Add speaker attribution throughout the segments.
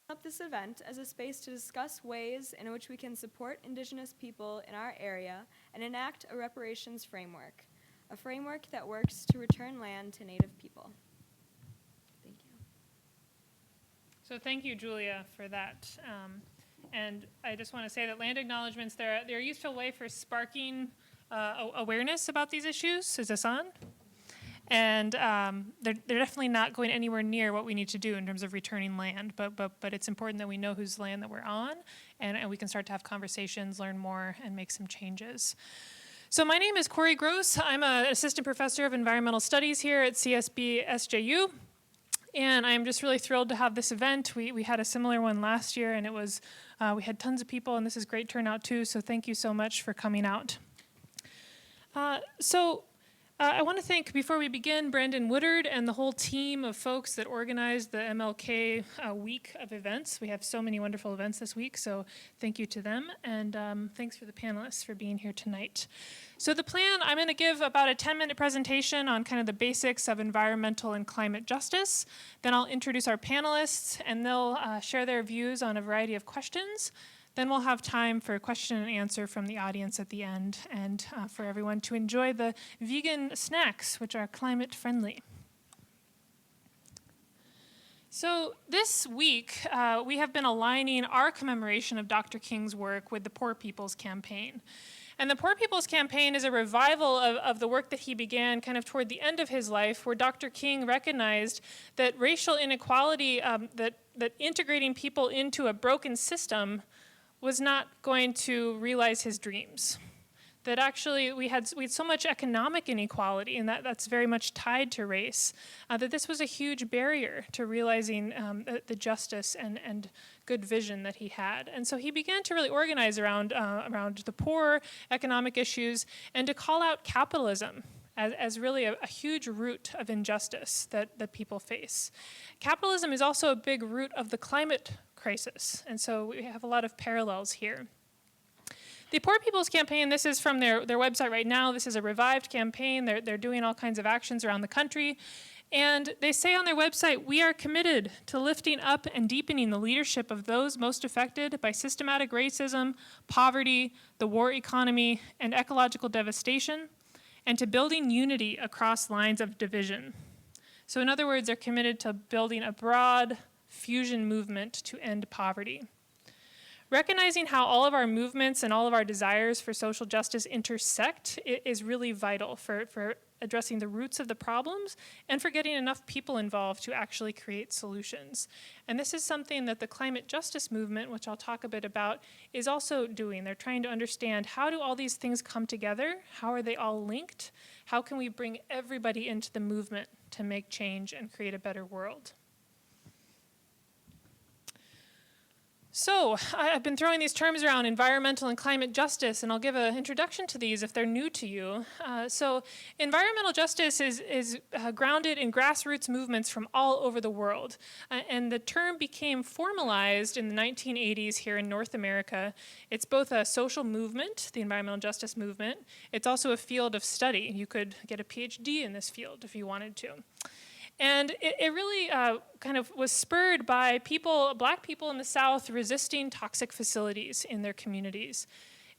Speaker 1: Up this event as a space to discuss ways in which we can support Indigenous people in our area and enact a reparations framework, a framework that works to return land to Native people. Thank you.
Speaker 2: So thank you, Julia, for that. And I just want to say that land acknowledgements, they're a useful way for sparking awareness about these issues. Is this on? And they're definitely not going anywhere near what we need to do in terms of returning land, but it's important that we know whose land that we're on, and we can start to have conversations, learn more, and make some changes. So my name is Corrie Grosse. I'm an assistant professor of environmental studies here at CSB SJU, and I'm just really thrilled to have this event. We had a similar one last year, and it was we had tons of people, and this is great turnout too, so thank you so much for coming out. I want to thank, before we begin, Brandon Woodard and the whole team of folks that organized the MLK week of events. We have so many wonderful events this week, so thank you to them. And thanks for the panelists for being here tonight. So the plan, I'm going to give about a 10-minute presentation on kind of the basics of environmental and climate justice. Then I'll introduce our panelists, and they'll share their views on a variety of questions. Then we'll have time for question and answer from the audience at the end, and for everyone to enjoy the vegan snacks, which are climate friendly. So this week, we have been aligning our commemoration of Dr. King's work with the Poor People's Campaign. And the Poor People's Campaign is a revival of the work that he began kind of toward the end of his life, where Dr. King recognized that racial inequality, that integrating people into a broken system was not going to realize his dreams. That actually we had so much economic inequality, and that's very much tied to race, that this was a huge barrier to realizing the justice and good vision that he had. And so he began to really organize around the poor, economic issues, and to call out capitalism as really a huge root of injustice that people face. Capitalism is also a big root of the climate crisis, and so we have a lot of parallels here. The Poor People's Campaign, this is from their website right now. This is a revived campaign. They're doing all kinds of actions around the country. And they say on their website, we are committed to lifting up and deepening the leadership of those most affected by systematic racism, poverty, the war economy, and ecological devastation, and to building unity across lines of division. So in other words, they're committed to building a broad fusion movement to end poverty. Recognizing how all of our movements and all of our desires for social justice intersect is really vital for addressing the roots of the problems and for getting enough people involved to actually create solutions. And this is something that the climate justice movement, which I'll talk a bit about, is also doing. They're trying to understand, how do all these things come together? How are they all linked? How can we bring everybody into the movement to make change and create a better world? So I've been throwing these terms around, environmental and climate justice, and I'll give an introduction to these if they're new to you. So environmental justice is grounded in grassroots movements from all over the world. And the term became formalized in the 1980s here in North America. It's both a social movement, the environmental justice movement. It's also a field of study. You could get a PhD in this field if you wanted to. And it really kind of was spurred by black people in the South resisting toxic facilities in their communities.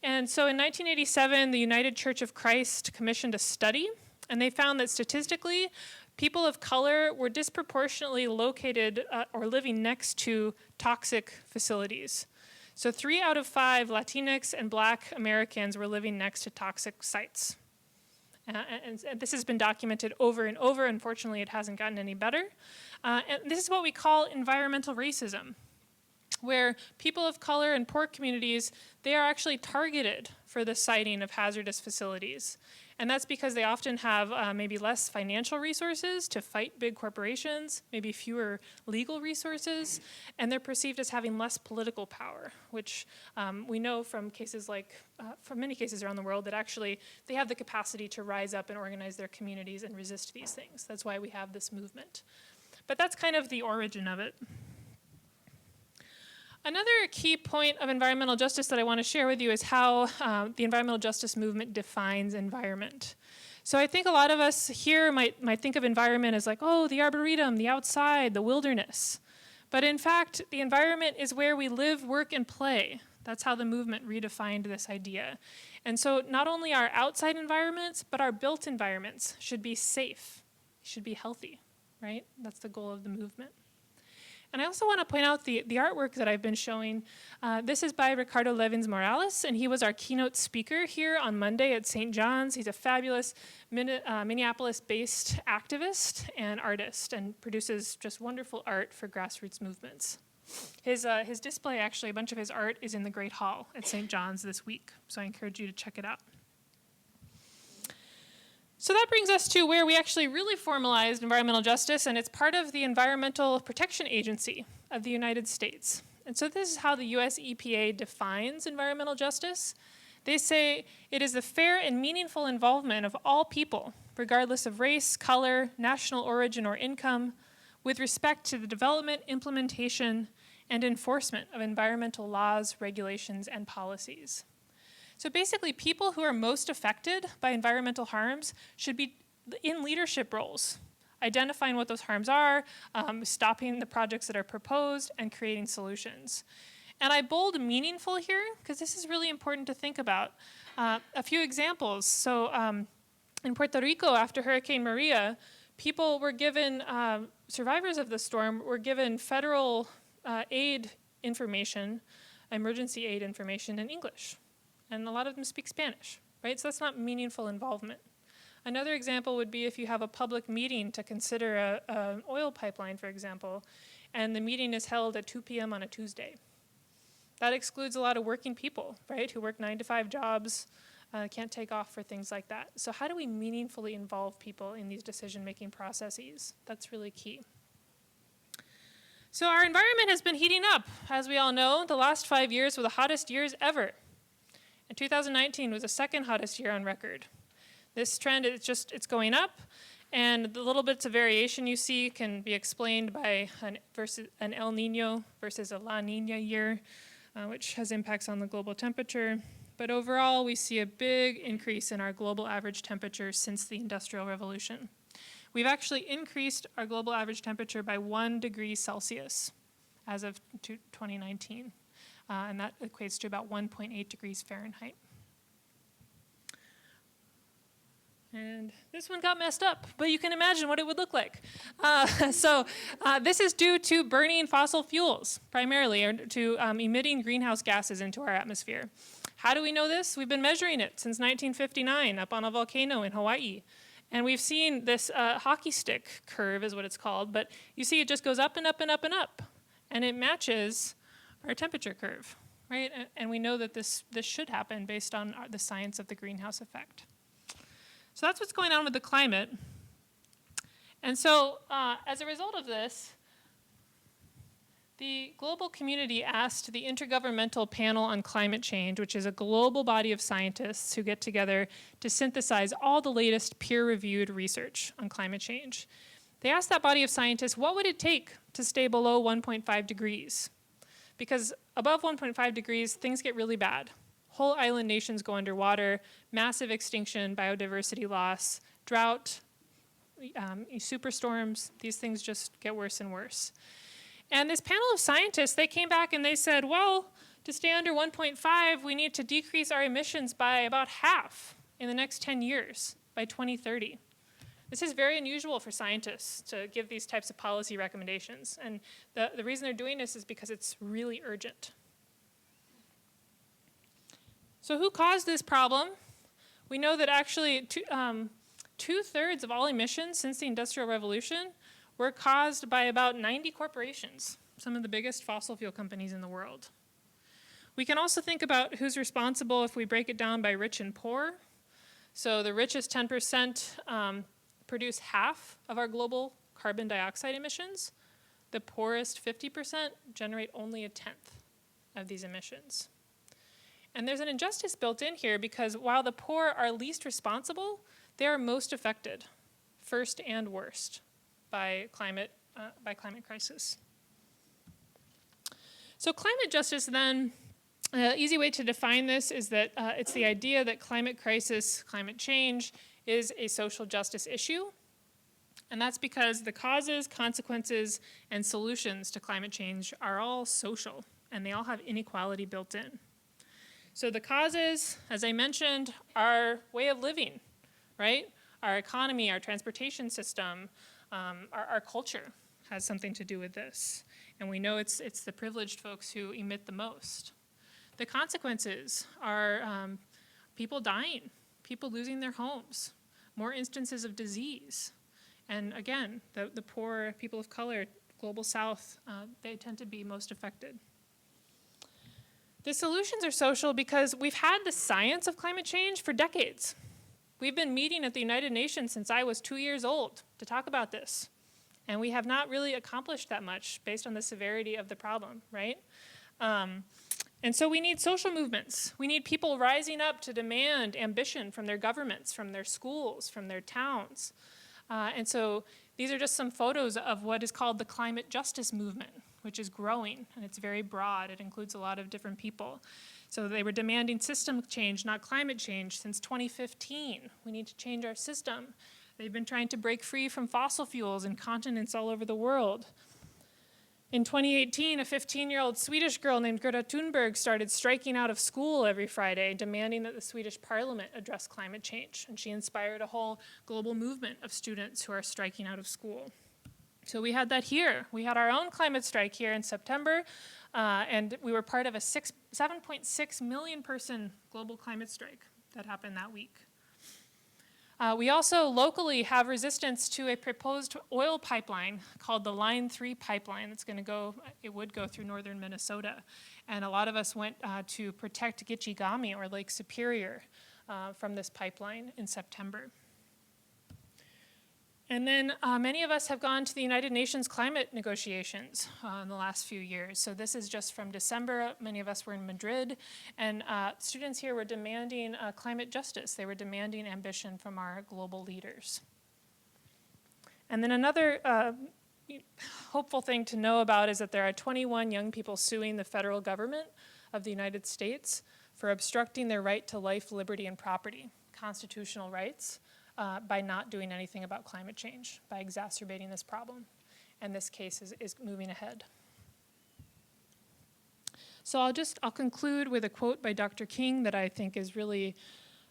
Speaker 2: And so in 1987, the United Church of Christ commissioned a study, and they found that statistically, people of color were disproportionately located or living next to toxic facilities. So 3 out of 5 Latinx and Black Americans were living next to toxic sites. And this has been documented over and over. Unfortunately, it hasn't gotten any better. And this is what we call environmental racism, where people of color in poor communities, they are actually targeted for the siting of hazardous facilities. And that's because they often have maybe less financial resources to fight big corporations, maybe fewer legal resources, and they're perceived as having less political power, which we know from cases from many cases around the world that actually they have the capacity to rise up and organize their communities and resist these things. That's why we have this movement. But that's kind of the origin of it. Another key point of environmental justice that I want to share with you is how the environmental justice movement defines environment. So I think a lot of us here might think of environment as like, oh, the arboretum, the outside, the wilderness. But in fact, the environment is where we live, work, and play. That's how the movement redefined this idea. And so not only our outside environments, but our built environments should be safe, should be healthy, right? That's the goal of the movement. And I also want to point out the artwork that I've been showing. This is by Ricardo Levins Morales, and he was our keynote speaker here on Monday at St. John's. He's a fabulous Minneapolis-based activist and artist, and produces just wonderful art for grassroots movements. His display, actually, a bunch of his art is in the Great Hall at St. John's this week, so I encourage you to check it out. So that brings us to where we actually really formalized environmental justice, and it's part of the Environmental Protection Agency of the United States. And so this is how the US EPA defines environmental justice. They say it is the fair and meaningful involvement of all people, regardless of race, color, national origin, or income, with respect to the development, implementation, and enforcement of environmental laws, regulations, and policies. So basically, people who are most affected by environmental harms should be in leadership roles, identifying what those harms are, stopping the projects that are proposed, and creating solutions. And I bold meaningful here, because this is really important to think about. A few examples. So in Puerto Rico, after Hurricane Maria, people were given, survivors of the storm were given federal aid information, emergency aid information in English. And a lot of them speak Spanish, right? So that's not meaningful involvement. Another example would be if you have a public meeting to consider an oil pipeline, for example, and the meeting is held at 2 p.m. on a Tuesday. That excludes a lot of working people, right, who work 9-to-5 jobs, can't take off for things like that. So how do we meaningfully involve people in these decision-making processes? That's really key. So our environment has been heating up. As we all know, the last 5 years were the hottest years ever. And 2019 was the second hottest year on record. This trend, it's going up, and the little bits of variation you see can be explained by an El Nino versus a La Nina year, which has impacts on the global temperature. But overall, we see a big increase in our global average temperature since the Industrial Revolution. We've actually increased our global average temperature by 1 degree Celsius as of 2019. And that equates to about 1.8 degrees Fahrenheit. And this one got messed up, but you can imagine what it would look like. This is due to burning fossil fuels, primarily, or to emitting greenhouse gases into our atmosphere. How do we know this? We've been measuring it since 1959 up on a volcano in Hawaii. And we've seen this hockey stick curve is what it's called, but you see it just goes up and up and up and up. And it matches our temperature curve, right? And we know that this should happen based on the science of the greenhouse effect. So that's what's going on with the climate. And so as a result of this, the global community asked the Intergovernmental Panel on Climate Change, which is a global body of scientists who get together to synthesize all the latest peer-reviewed research on climate change. They asked that body of scientists, what would it take to stay below 1.5 degrees? Because above 1.5 degrees, things get really bad. Whole island nations go underwater, massive extinction, biodiversity loss, drought, superstorms, these things just get worse and worse. And this panel of scientists, they came back and they said, well, to stay under 1.5, we need to decrease our emissions by about half in the next 10 years, by 2030. This is very unusual for scientists to give these types of policy recommendations. And the reason they're doing this is because it's really urgent. So who caused this problem? We know that actually two-thirds of all emissions since the Industrial Revolution were caused by about 90 corporations, some of the biggest fossil fuel companies in the world. We can also think about who's responsible if we break it down by rich and poor. So the richest 10% produce half of our global carbon dioxide emissions. The poorest 50% generate only a tenth of these emissions. And there's an injustice built in here because while the poor are least responsible, they are most affected, first and worst, by climate crisis. So climate justice then, easy way to define this is that it's the idea that climate crisis, climate change, is a social justice issue. And that's because the causes, consequences, and solutions to climate change are all social, and they all have inequality built in. So the causes, as I mentioned, are way of living, right? Our economy, our transportation system, our culture has something to do with this. And we know it's the privileged folks who emit the most. The consequences are people dying, people losing their homes, more instances of disease. And again, the poor, people of color, global south, they tend to be most affected. The solutions are social because we've had the science of climate change for decades. We've been meeting at the United Nations since I was 2 years old to talk about this. And we have not really accomplished that much based on the severity of the problem, right? And so we need social movements. We need people rising up to demand ambition from their governments, from their schools, from their towns. And so these are just some photos of what is called the climate justice movement, which is growing, and it's very broad. It includes a lot of different people. So they were demanding system change, not climate change, since 2015. We need to change our system. They've been trying to break free from fossil fuels in continents all over the world. In 2018, a 15-year-old Swedish girl named Greta Thunberg started striking out of school every Friday, demanding that the Swedish parliament address climate change. And she inspired a whole global movement of students who are striking out of school. So we had that here. We had our own climate strike here in September, and we were part of a 7.6 million person global climate strike that happened that week. We also locally have resistance to a proposed oil pipeline called the Line 3 pipeline. It would go through northern Minnesota. And a lot of us went to protect Gitchigami, or Lake Superior, from this pipeline in September. And then many of us have gone to the United Nations climate negotiations in the last few years. So this is just from December. Many of us were in Madrid, and students here were demanding climate justice. They were demanding ambition from our global leaders. And then another hopeful thing to know about is that there are 21 young people suing the federal government of the United States for obstructing their right to life, liberty, and property, constitutional rights, by not doing anything about climate change, by exacerbating this problem. And this case is moving ahead. So I'll conclude with a quote by Dr. King that I think is really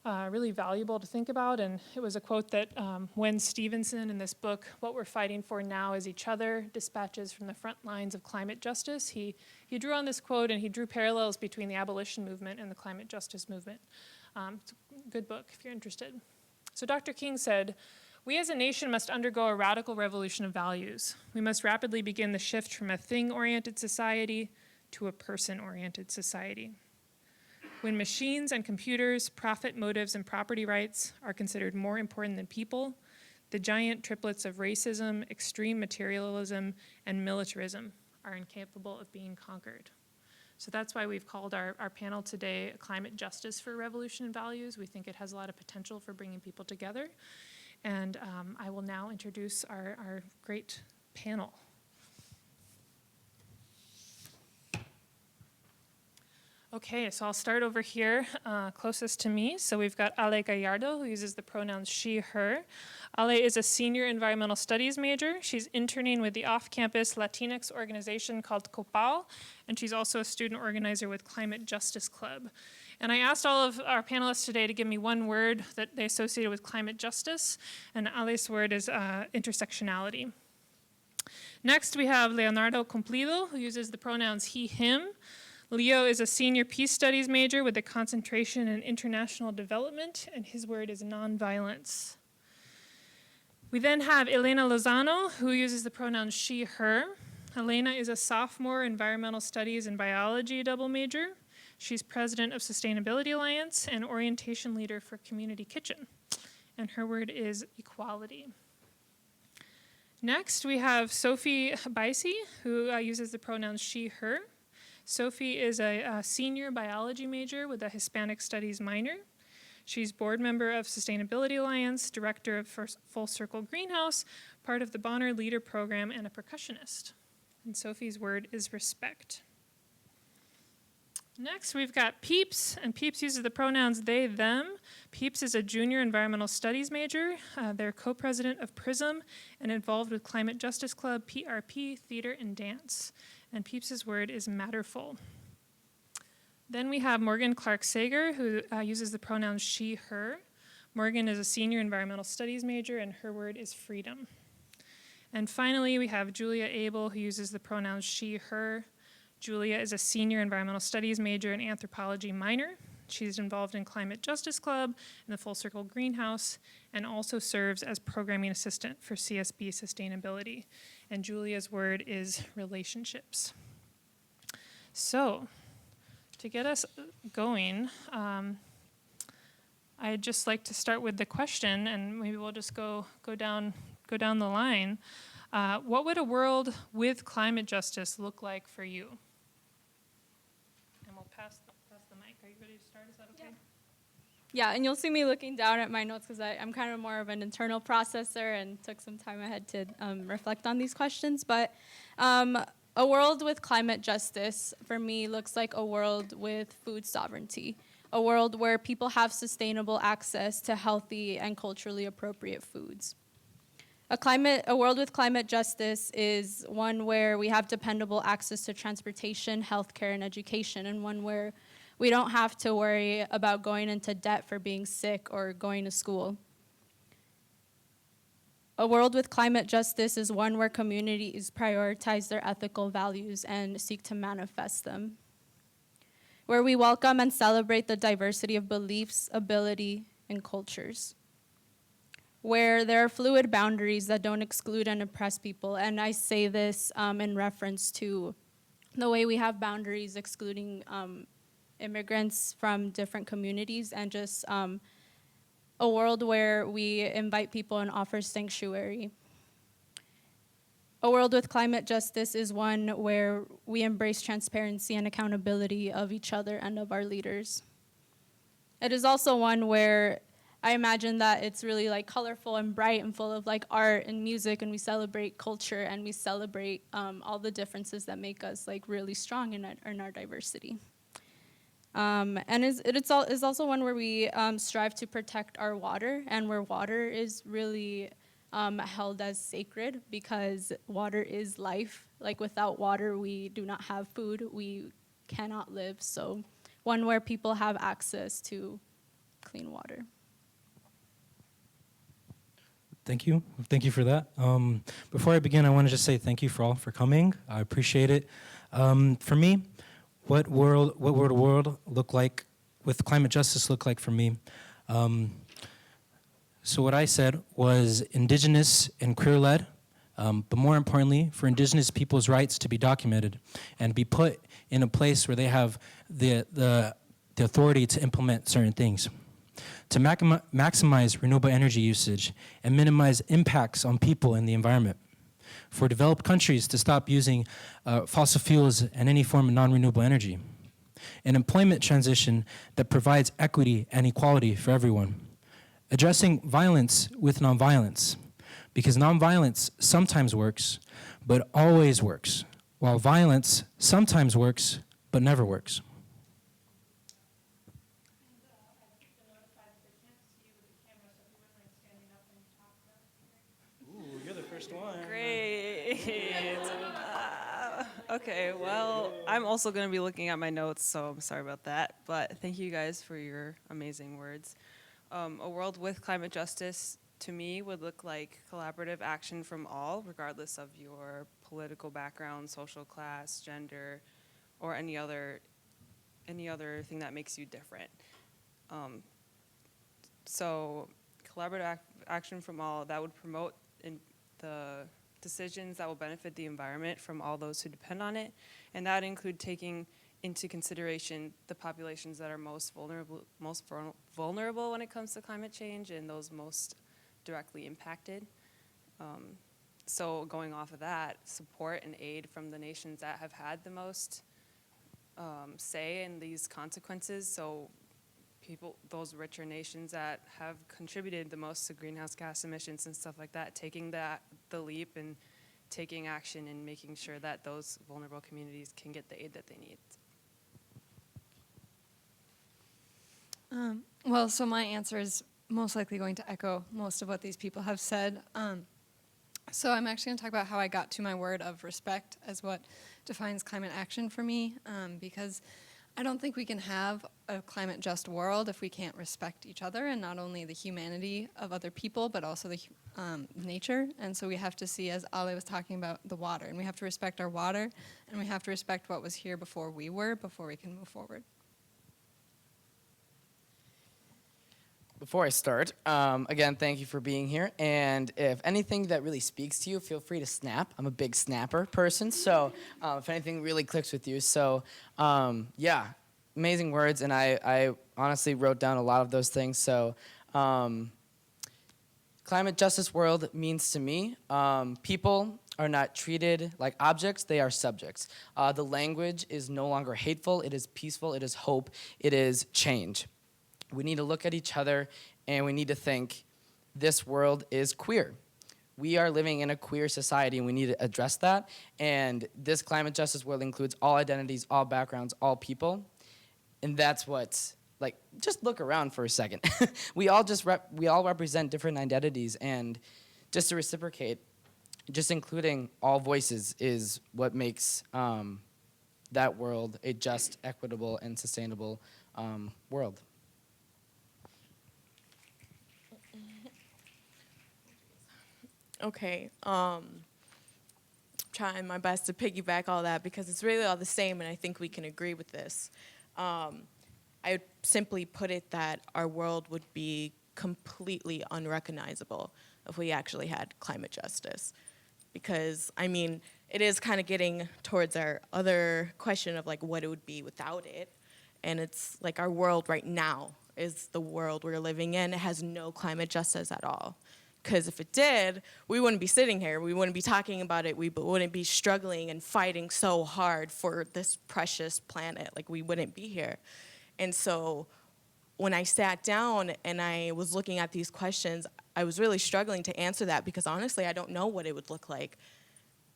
Speaker 2: valuable to think about. And it was a quote that Wen Stevenson in this book, What We're Fighting For Now Is Each Other, Dispatches from the Front Lines of Climate Justice. He drew on this quote, and he drew parallels between the abolition movement and the climate justice movement. It's a good book if you're interested. So Dr. King said, "We as a nation must undergo a radical revolution of values. We must rapidly begin the shift from a thing-oriented society to a person-oriented society. When machines and computers, profit motives, and property rights are considered more important than people, the giant triplets of racism, extreme materialism, and militarism are incapable of being conquered." So that's why we've called our panel today Climate Justice for Revolution and Values. We think it has a lot of potential for bringing people together. And I will now introduce our great panel. Okay, so I'll start over here, closest to me. So we've got Ale Gallardo, who uses the pronouns she, her. Ale is a senior environmental studies major. She's interning with the off-campus Latinx organization called COPAL, and she's also a student organizer with Climate Justice Club. And I asked all of our panelists today to give me one word that they associated with climate justice, and Ale's word is intersectionality. Next, we have Leonardo Cumplido, who uses the pronouns he, him. Leo is a senior peace studies major with a concentration in international development, and his word is nonviolence. We then have Elena Lozano, who uses the pronouns she, her. Elena is a sophomore environmental studies and biology double major. She's president of Sustainability Alliance and orientation leader for Community Kitchen, and her word is equality. Next, we have Sophie Baisi, who uses the pronouns she, her. Sophie is a senior biology major with a Hispanic Studies minor. She's board member of Sustainability Alliance, director of Full Circle Greenhouse, part of the Bonner Leader Program, and a percussionist. And Sophie's word is respect. Next, we've got Peeps, and Peeps uses the pronouns they, them. Peeps is a junior environmental studies major. They're co-president of PRISM and involved with Climate Justice Club, PRP, theater, and dance. And Peeps' word is matterful. Then we have Morgan Clark-Sager, who uses the pronouns she, her. Morgan is a senior environmental studies major, and her word is freedom. And finally, we have Julia Abel, who uses the pronouns she, her. Julia is a senior environmental studies major and anthropology minor. She's involved in Climate Justice Club and the Full Circle Greenhouse, and also serves as programming assistant for CSB Sustainability. And Julia's word is relationships. So, to get us going, I'd just like to start with the question, and maybe we'll just go down the line. What would a world with climate justice look like for you? And we'll pass the mic. Are you ready to start? Is that okay?
Speaker 3: Yeah, and you'll see me looking down at my notes because I'm kind of more of an internal processor and took some time ahead to reflect on these questions. But a world with climate justice, for me, looks like a world with food sovereignty, a world where people have sustainable access to healthy and culturally appropriate foods. A world with climate justice is one where we have dependable access to transportation, healthcare, and education, and one where we don't have to worry about going into debt for being sick or going to school. A world with climate justice is one where communities prioritize their ethical values and seek to manifest them, where we welcome and celebrate the diversity of beliefs, ability, and cultures, where there are fluid boundaries that don't exclude and oppress people. And I say this in reference to the way we have boundaries excluding immigrants from different communities, and just a world where we invite people and offer sanctuary. A world with climate justice is one where we embrace transparency and accountability of each other and of our leaders. It is also one where I imagine that it's really like colorful and bright and full of like art and music, and we celebrate culture and we celebrate all the differences that make us like really strong in our diversity. And it's also one where we strive to protect our water, and where water is really held as sacred, because water is life. Like without water, we do not have food, we cannot live. So one where people have access to clean water.
Speaker 4: Thank you. Thank you for that. Before I begin, I want to just say thank you for coming. I appreciate it. For me, what would a world look like with climate justice look like for me? So what I said was indigenous and queer-led, but more importantly, for indigenous people's rights to be documented and be put in a place where they have the authority to implement certain things, to maximize renewable energy usage and minimize impacts on people and the environment, for developed countries to stop using fossil fuels and any form of non-renewable energy, an employment transition that provides equity and equality for everyone, addressing violence with nonviolence, because nonviolence sometimes works, but always works, while violence sometimes works, but never works.
Speaker 5: Great. Okay, well, I'm also going to be looking at my notes, so I'm sorry about that. But thank you guys for your amazing words. A world with climate justice, to me, would look like collaborative action from all, regardless of your political background, social class, gender, or any other thing that makes you different. So collaborative action from all, that would promote the decisions that will benefit the environment from all those who depend on it, and that would include taking into consideration the populations that are most vulnerable when it comes to climate change and those most directly impacted. So going off of that, support and aid from the nations that have had the most say in these consequences. So those richer nations that have contributed the most to greenhouse gas emissions and stuff like that, taking the leap and taking action and making sure that those vulnerable communities can get the aid that they need.
Speaker 6: Well, so my answer is most likely going to echo most of what these people have said. So I'm actually going to talk about how I got to my word of respect as what defines climate action for me, because I don't think we can have a climate just world if we can't respect each other, and not only the humanity of other people, but also the nature. And so we have to see, as Ale was talking about, the water, and we have to respect our water, and we have to respect what was here before we can move forward.
Speaker 7: Before I start, again, thank you for being here. And if anything that really speaks to you, feel free to snap. I'm a big snapper person, so if anything really clicks with you. So, yeah, amazing words, and I honestly wrote down a lot of those things. So, climate justice world means to me, people are not treated like objects, they are subjects. The language is no longer hateful, it is peaceful, it is hope, it is change. We need to look at each other and we need to think, this world is queer. We are living in a queer society and we need to address that. And this climate justice world includes all identities, all backgrounds, all people. And that's what's, like, just look around for a second. we all represent different identities, and just to reciprocate, just including all voices is what makes that world a just, equitable, and sustainable world.
Speaker 8: Okay, trying my best to piggyback all that because it's really all the same, and I think we can agree with this. I would simply put it that our world would be completely unrecognizable if we actually had climate justice. Because, I mean, it is kind of getting towards our other question of like what it would be without it. And it's like our world right now is the world we're living in. It has no climate justice at all. Because if it did, we wouldn't be sitting here. We wouldn't be talking about it. We wouldn't be struggling and fighting so hard for this precious planet. Like, we wouldn't be here. And so when I sat down and I was looking at these questions, I was really struggling to answer that because, honestly, I don't know what it would look like.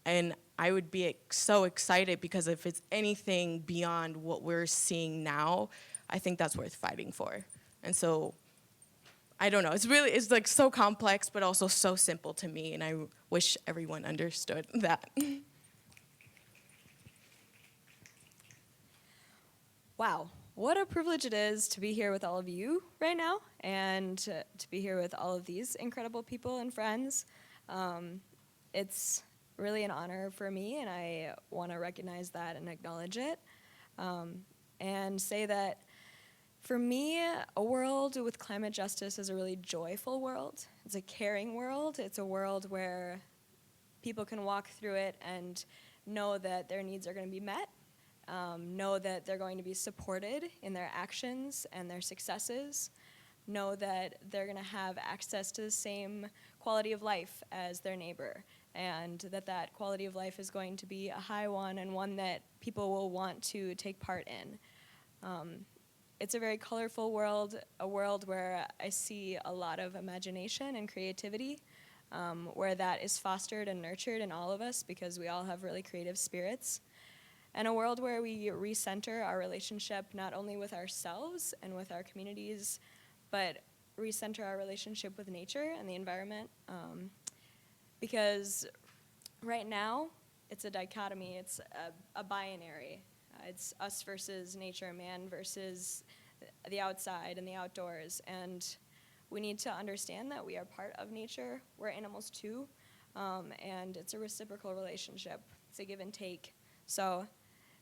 Speaker 8: And I would be so excited because if it's anything beyond what we're seeing now, I think that's worth fighting for. And so I don't know. It's like so complex, but also so simple to me, and I wish everyone understood that.
Speaker 1: Wow, what a privilege it is to be here with all of you right now, and to be here with all of these incredible people and friends. It's really an honor for me, and I want to recognize that and acknowledge it, and say that for me, a world with climate justice is a really joyful world. It's a caring world. It's a world where people can walk through it and know that their needs are going to be met, know that they're going to be supported in their actions and their successes, know that they're going to have access to the same quality of life as their neighbor, and that quality of life is going to be a high one and one that people will want to take part in. It's a very colorful world, a world where I see a lot of imagination and creativity, where that is fostered and nurtured in all of us because we all have really creative spirits. And a world where we recenter our relationship not only with ourselves and with our communities, but recenter our relationship with nature and the environment. Because right now, it's a dichotomy, it's a binary. It's us versus nature, man versus the outside and the outdoors. And we need to understand that we are part of nature. We're animals too. And it's a reciprocal relationship. It's a give and take. So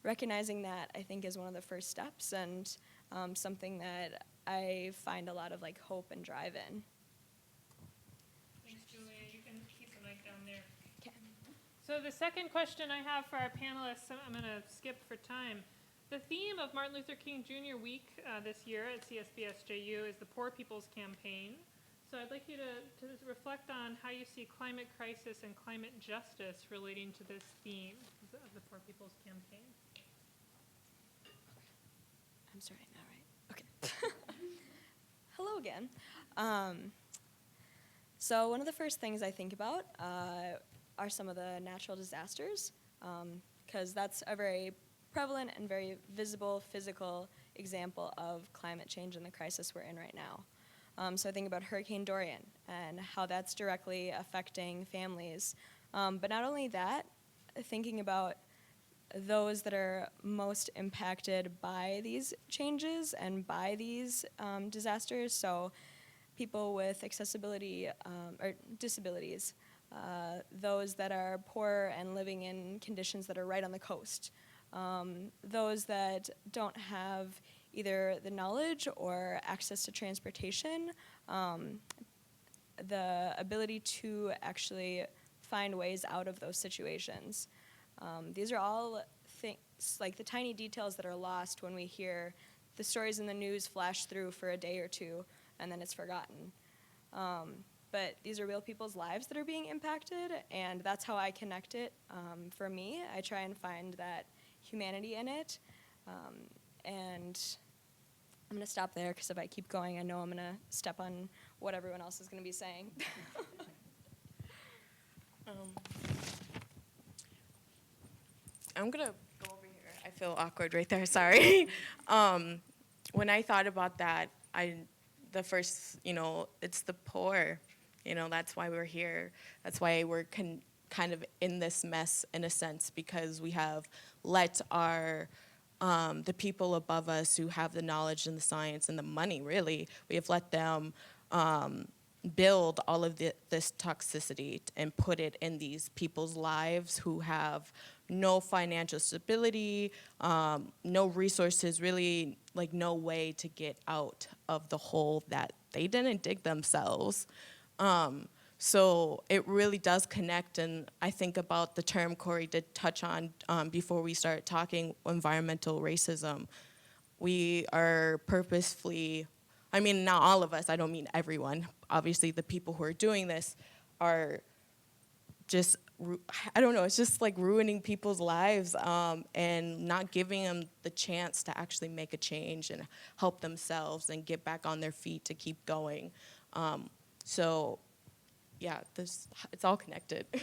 Speaker 1: recognizing that, I think, is one of the first steps, and something that I find a lot of like hope and drive in.
Speaker 2: Thanks, Julia. You can keep the mic down there. Okay. So the second question I have for our panelists, I'm going to skip for time. The theme of Martin Luther King Jr. Week this year at CSBSJU is the Poor People's Campaign. So I'd like you to reflect on how you see climate crisis and climate justice relating to this theme of the Poor People's Campaign.
Speaker 1: I'm starting now, right? Okay. Hello again. So one of the first things I think about are some of the natural disasters, because that's a very prevalent and very visible physical example of climate change and the crisis we're in right now. So I think about Hurricane Dorian and how that's directly affecting families. But not only that, thinking about those that are most impacted by these changes and by these disasters, so people with accessibility or disabilities, those that are poor and living in conditions that are right on the coast, those that don't have either the knowledge or access to transportation, the ability to actually find ways out of those situations. These are all things, like the tiny details that are lost when we hear the stories in the news flash through for a day or two and then it's forgotten. But these are real people's lives that are being impacted, and that's how I connect it. For me, I try and find that humanity in it. And I'm going to stop there because if I keep going, I know I'm going to step on what everyone else is going to be saying.
Speaker 8: I'm gonna go over here. I feel awkward right there. Sorry. When I thought about that, the first, it's the poor. That's why we're here. That's why we're kind of in this mess in a sense, because we have let the people above us who have the knowledge and the science and the money, really, we have let them build all of this toxicity and put it in these people's lives who have no financial stability, no resources, really, like no way to get out of the hole that they didn't dig themselves. So it really does connect, and I think about the term Corrie did touch on before we start talking, environmental racism. We are purposefully, not all of us, I don't mean everyone. Obviously, the people who are doing this are just, it's just like ruining people's lives and not giving them the chance to actually make a change and help themselves and get back on their feet to keep going. So, yeah, it's all connected.
Speaker 7: I'm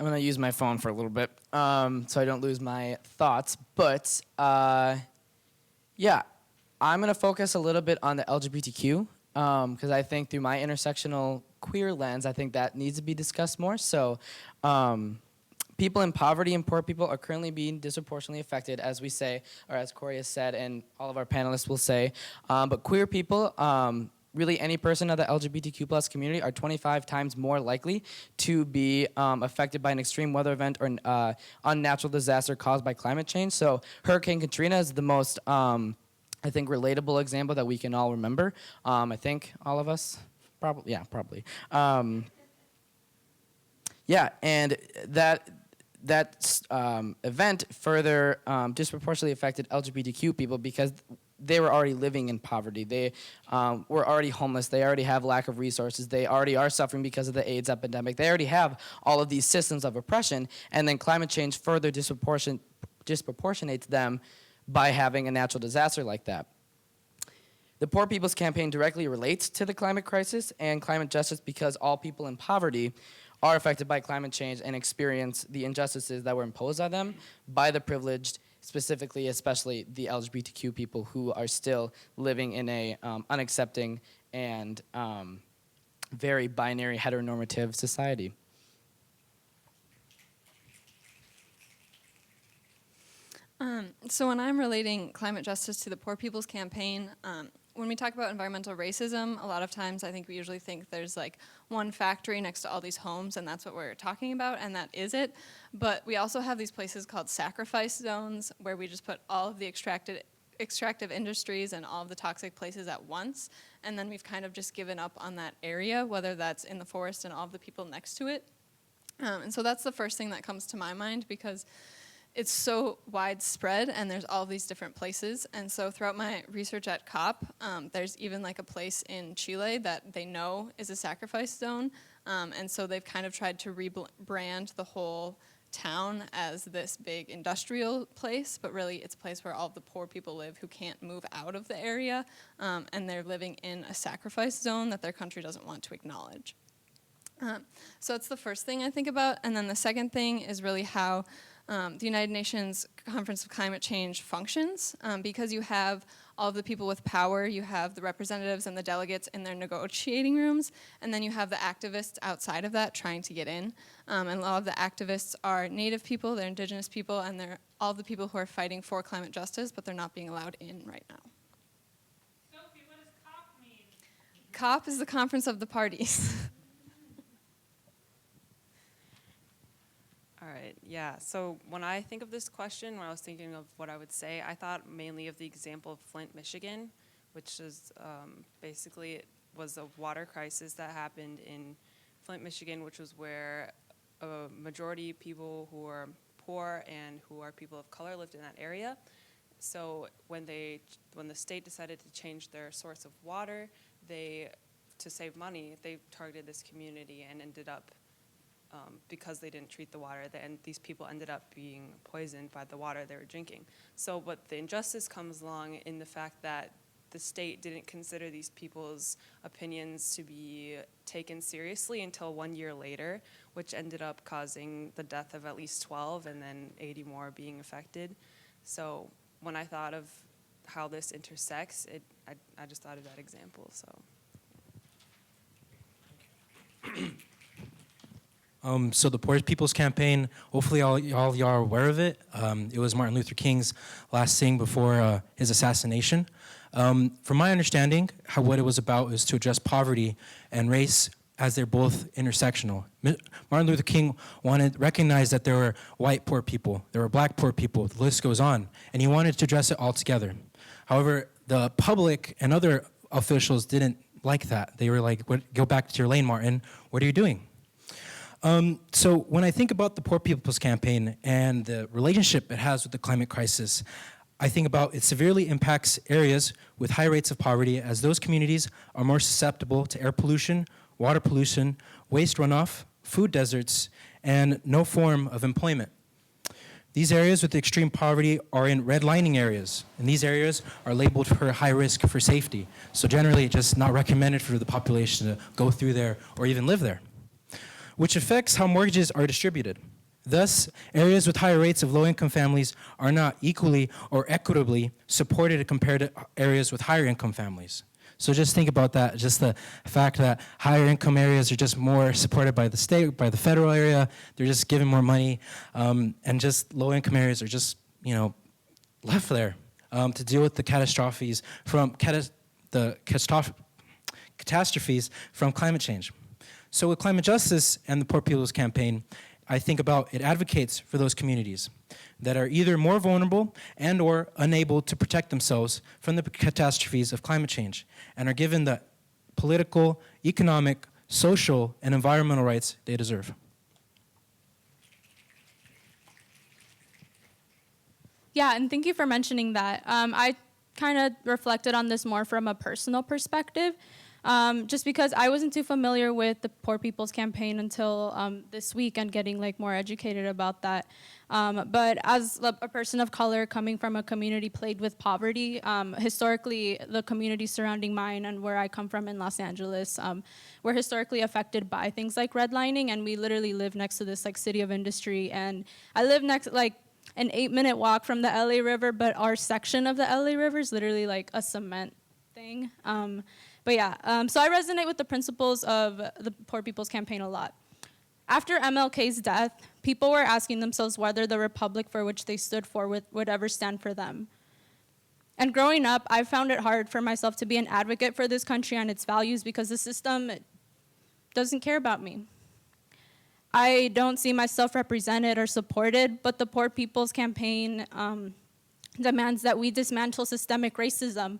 Speaker 7: going to use my phone for a little bit so I don't lose my thoughts. But, yeah, I'm going to focus a little bit on the LGBTQ because I think through my intersectional queer lens, I think that needs to be discussed more. So people in poverty and poor people are currently being disproportionately affected, as we say, or as Corrie has said, and all of our panelists will say. But queer people, really any person of the LGBTQ plus community are 25 times more likely to be affected by an extreme weather event or an unnatural disaster caused by climate change. So Hurricane Katrina is the most, I think, relatable example that we can all remember. I think all of us, probably. Yeah, and that event further disproportionately affected LGBTQ people because they were already living in poverty. They were already homeless. They already have lack of resources. They already are suffering because of the AIDS epidemic. They already have all of these systems of oppression, and then climate change further disproportionates them by having a natural disaster like that. The Poor People's Campaign directly relates to the climate crisis and climate justice because all people in poverty are affected by climate change and experience the injustices that were imposed on them by the privileged, specifically, especially the LGBTQ people who are still living in a unaccepting and very binary heteronormative society.
Speaker 6: So when I'm relating climate justice to the Poor People's Campaign, when we talk about environmental racism, a lot of times I think we usually think there's like one factory next to all these homes and that's what we're talking about, and that is it. But we also have these places called sacrifice zones where we just put all of the extractive industries and all of the toxic places at once, and then we've kind of just given up on that area, whether that's in the forest and all of the people next to it. And so that's the first thing that comes to my mind because it's so widespread and there's all these different places. And so throughout my research at COP, there's even like a place in Chile that they know is a sacrifice zone. And so they've kind of tried to rebrand the whole town as this big industrial place, but really it's a place where all the poor people live who can't move out of the area. And they're living in a sacrifice zone that their country doesn't want to acknowledge. So that's the first thing I think about. And then the second thing is really how the United Nations Conference of Climate Change functions. Because you have all of the people with power, you have the representatives and the delegates in their negotiating rooms, and then you have the activists outside of that trying to get in. And a lot of the activists are Native people, they're Indigenous people, and they're all the people who are fighting for climate justice, but they're not being allowed in right now.
Speaker 2: Sophie, what does COP mean?
Speaker 6: COP is the Conference of the Parties.
Speaker 5: All right, yeah. So when I think of this question, when I was thinking of what I would say, I thought mainly of the example of Flint, Michigan, which is basically it was a water crisis that happened in Flint, Michigan, which was where a majority of people who are poor and who are people of color lived in that area. So when the state decided to change their source of water, to save money, they targeted this community and ended up, because they didn't treat the water, and these people ended up being poisoned by the water they were drinking. So but the injustice comes along in the fact that the state didn't consider these people's opinions to be taken seriously until 1 year later, which ended up causing the death of at least 12 and then 80 more being affected. So when I thought of how this intersects, I just thought of that example. So.
Speaker 4: So the Poor People's Campaign, hopefully all y'all are aware of it. It was Martin Luther King's last thing before his assassination. From my understanding, what it was about was to address poverty and race as they're both intersectional. Martin Luther King recognized that there were white poor people, there were black poor people, the list goes on, and he wanted to address it all together. However, the public and other officials didn't like that. They were like, go back to your lane, Martin, what are you doing? So when I think about the Poor People's Campaign and the relationship it has with the climate crisis, I think about it severely impacts areas with high rates of poverty, as those communities are more susceptible to air pollution, water pollution, waste runoff, food deserts, and no form of employment. These areas with extreme poverty are in redlining areas, and these areas are labeled for high risk for safety. So generally just not recommended for the population to go through there or even live there, which affects how mortgages are distributed. Thus, areas with higher rates of low-income families are not equally or equitably supported compared to areas with higher income families. So just think about that, just the fact that higher income areas are just more supported by the state, by the federal area, they're just given more money, and just low-income areas are just, left there to deal with the catastrophes from catastrophes from climate change. So with climate justice and the Poor People's Campaign, I think about it advocates for those communities that are either more vulnerable and or unable to protect themselves from the catastrophes of climate change and are given the political, economic, social, and environmental rights they deserve.
Speaker 3: Yeah, and thank you for mentioning that. I kind of reflected on this more from a personal perspective. Just because I wasn't too familiar with the Poor People's Campaign until this week and getting more educated about that. But as a person of color coming from a community plagued with poverty, historically the communities surrounding mine and where I come from in Los Angeles were historically affected by things like redlining, and we literally live next to this city of industry. And I live next an 8-minute walk from the LA River, but our section of the LA River is literally a cement thing. But yeah, so I resonate with the principles of the Poor People's Campaign a lot. After MLK's death, people were asking themselves whether the republic for which they stood for would ever stand for them. And growing up, I found it hard for myself to be an advocate for this country and its values because the system doesn't care about me. I don't see myself represented or supported, but the Poor People's Campaign demands that we dismantle systemic racism,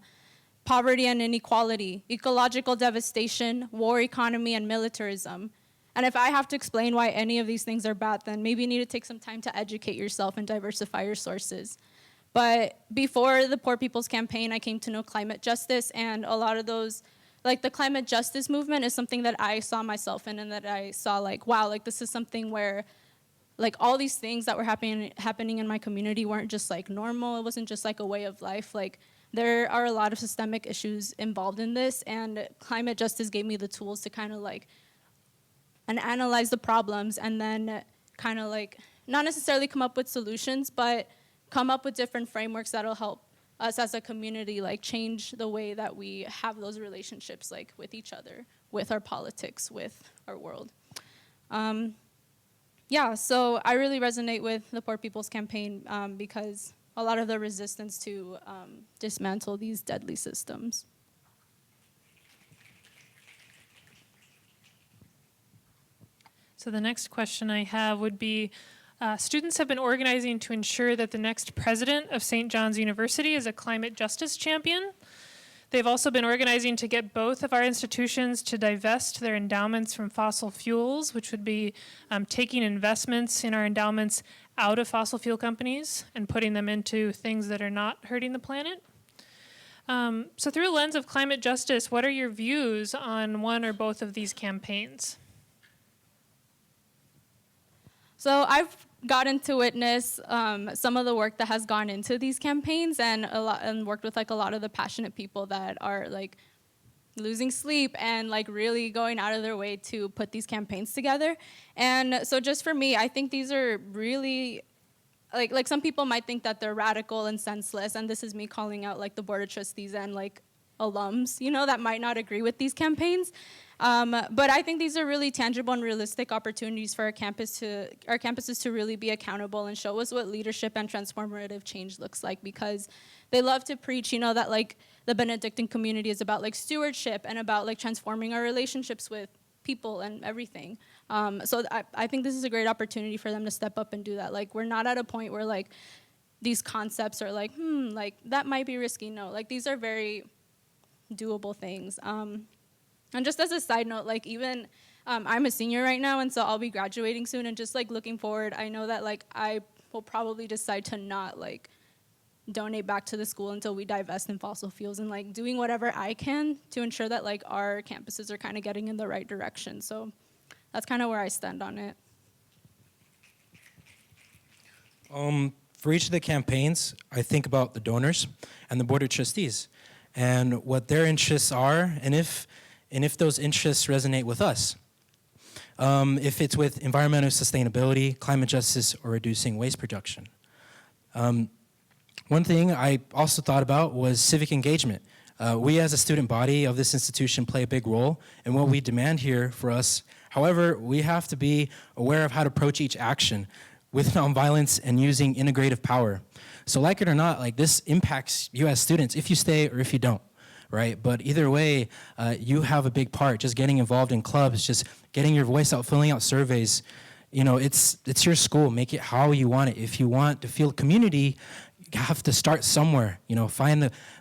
Speaker 3: poverty and inequality, ecological devastation, war economy, and militarism. And if I have to explain why any of these things are bad, then maybe you need to take some time to educate yourself and diversify your sources. But before the Poor People's Campaign, I came to know climate justice, and a lot of those, the climate justice movement is something that I saw myself in, and that I saw wow, this is something where all these things that were happening in my community weren't just normal. It wasn't just a way of life. There are a lot of systemic issues involved in this, and climate justice gave me the tools to kind of and analyze the problems, and then kind of like not necessarily come up with solutions, but come up with different frameworks that'll help us as a community like change the way that we have those relationships like with each other, with our politics, with our world. Yeah, so I really resonate with the Poor People's Campaign because a lot of the resistance to dismantle these deadly systems.
Speaker 2: So the next question I have would be, students have been organizing to ensure that the next president of St. John's University is a climate justice champion. They've also been organizing to get both of our institutions to divest their endowments from fossil fuels, which would be taking investments in our endowments out of fossil fuel companies and putting them into things that are not hurting the planet. So through a lens of climate justice, what are your views on one or both of these campaigns?
Speaker 3: So I've gotten to witness some of the work that has gone into these campaigns, and worked with like a lot of the passionate people that are like losing sleep and like really going out of their way to put these campaigns together. And so just for me, I think these are really like some people might think that they're radical and senseless, and this is me calling out like the board of trustees and like alums, you know, that might not agree with these campaigns. But I think these are really tangible and realistic opportunities for our campuses to really be accountable and show us what leadership and transformative change looks like, because they love to preach, you know, that like the Benedictine community is about like stewardship and about like transforming our relationships with people and everything. So I think this is a great opportunity for them to step up and do that. Like, we're not at a point where like these concepts are like, like that might be risky. No, like these are very doable things. And just as a side note, like even I'm a senior right now, and so I'll be graduating soon, and just like looking forward, I know that like I will probably decide to not like donate back to the school until we divest in fossil fuels, and like doing whatever I can to ensure that like our campuses are kind of getting in the right direction. So that's kind of where I stand on it.
Speaker 4: For each of the campaigns, I think about the donors and the board of trustees and what their interests are, and if those interests resonate with us. If it's with environmental sustainability, climate justice, or reducing waste production. One thing I also thought about was civic engagement. We as a student body of this institution play a big role in what we demand here for us. However, we have to be aware of how to approach each action with nonviolence and using integrative power. So like it or not, like this impacts you as students if you stay or if you don't. Right, but either way, you have a big part. Just getting involved in clubs, just getting your voice out, filling out surveys. You know, it's your school. Make it how you want it. If you want to feel community, you have to start somewhere. You know,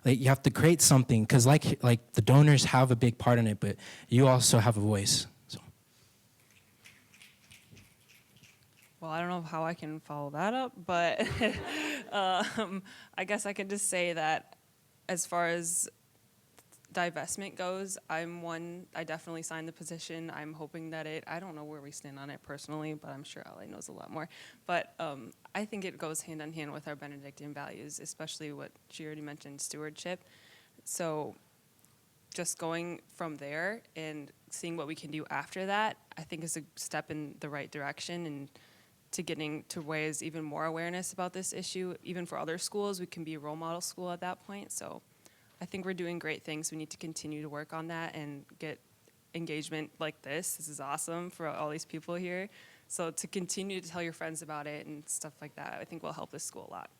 Speaker 4: you have to create something, because like the donors have a big part in it, but you also have a voice. So.
Speaker 5: Well, I don't know how I can follow that up, but I guess I could just say that as far as divestment goes, I definitely signed the petition. I'm hoping that I don't know where we stand on it personally, but I'm sure Ali knows a lot more. But I think it goes hand in hand with our Benedictine values, especially what she already mentioned, stewardship. So just going from there and seeing what we can do after that, I think is a step in the right direction, and to getting to raise even more awareness about this issue. Even for other schools, we can be a role model school at that point. So I think we're doing great things. We need to continue to work on that and get engagement like this. This is awesome for all these people here. So to continue to tell your friends about it and stuff like that, I think will help this school a lot.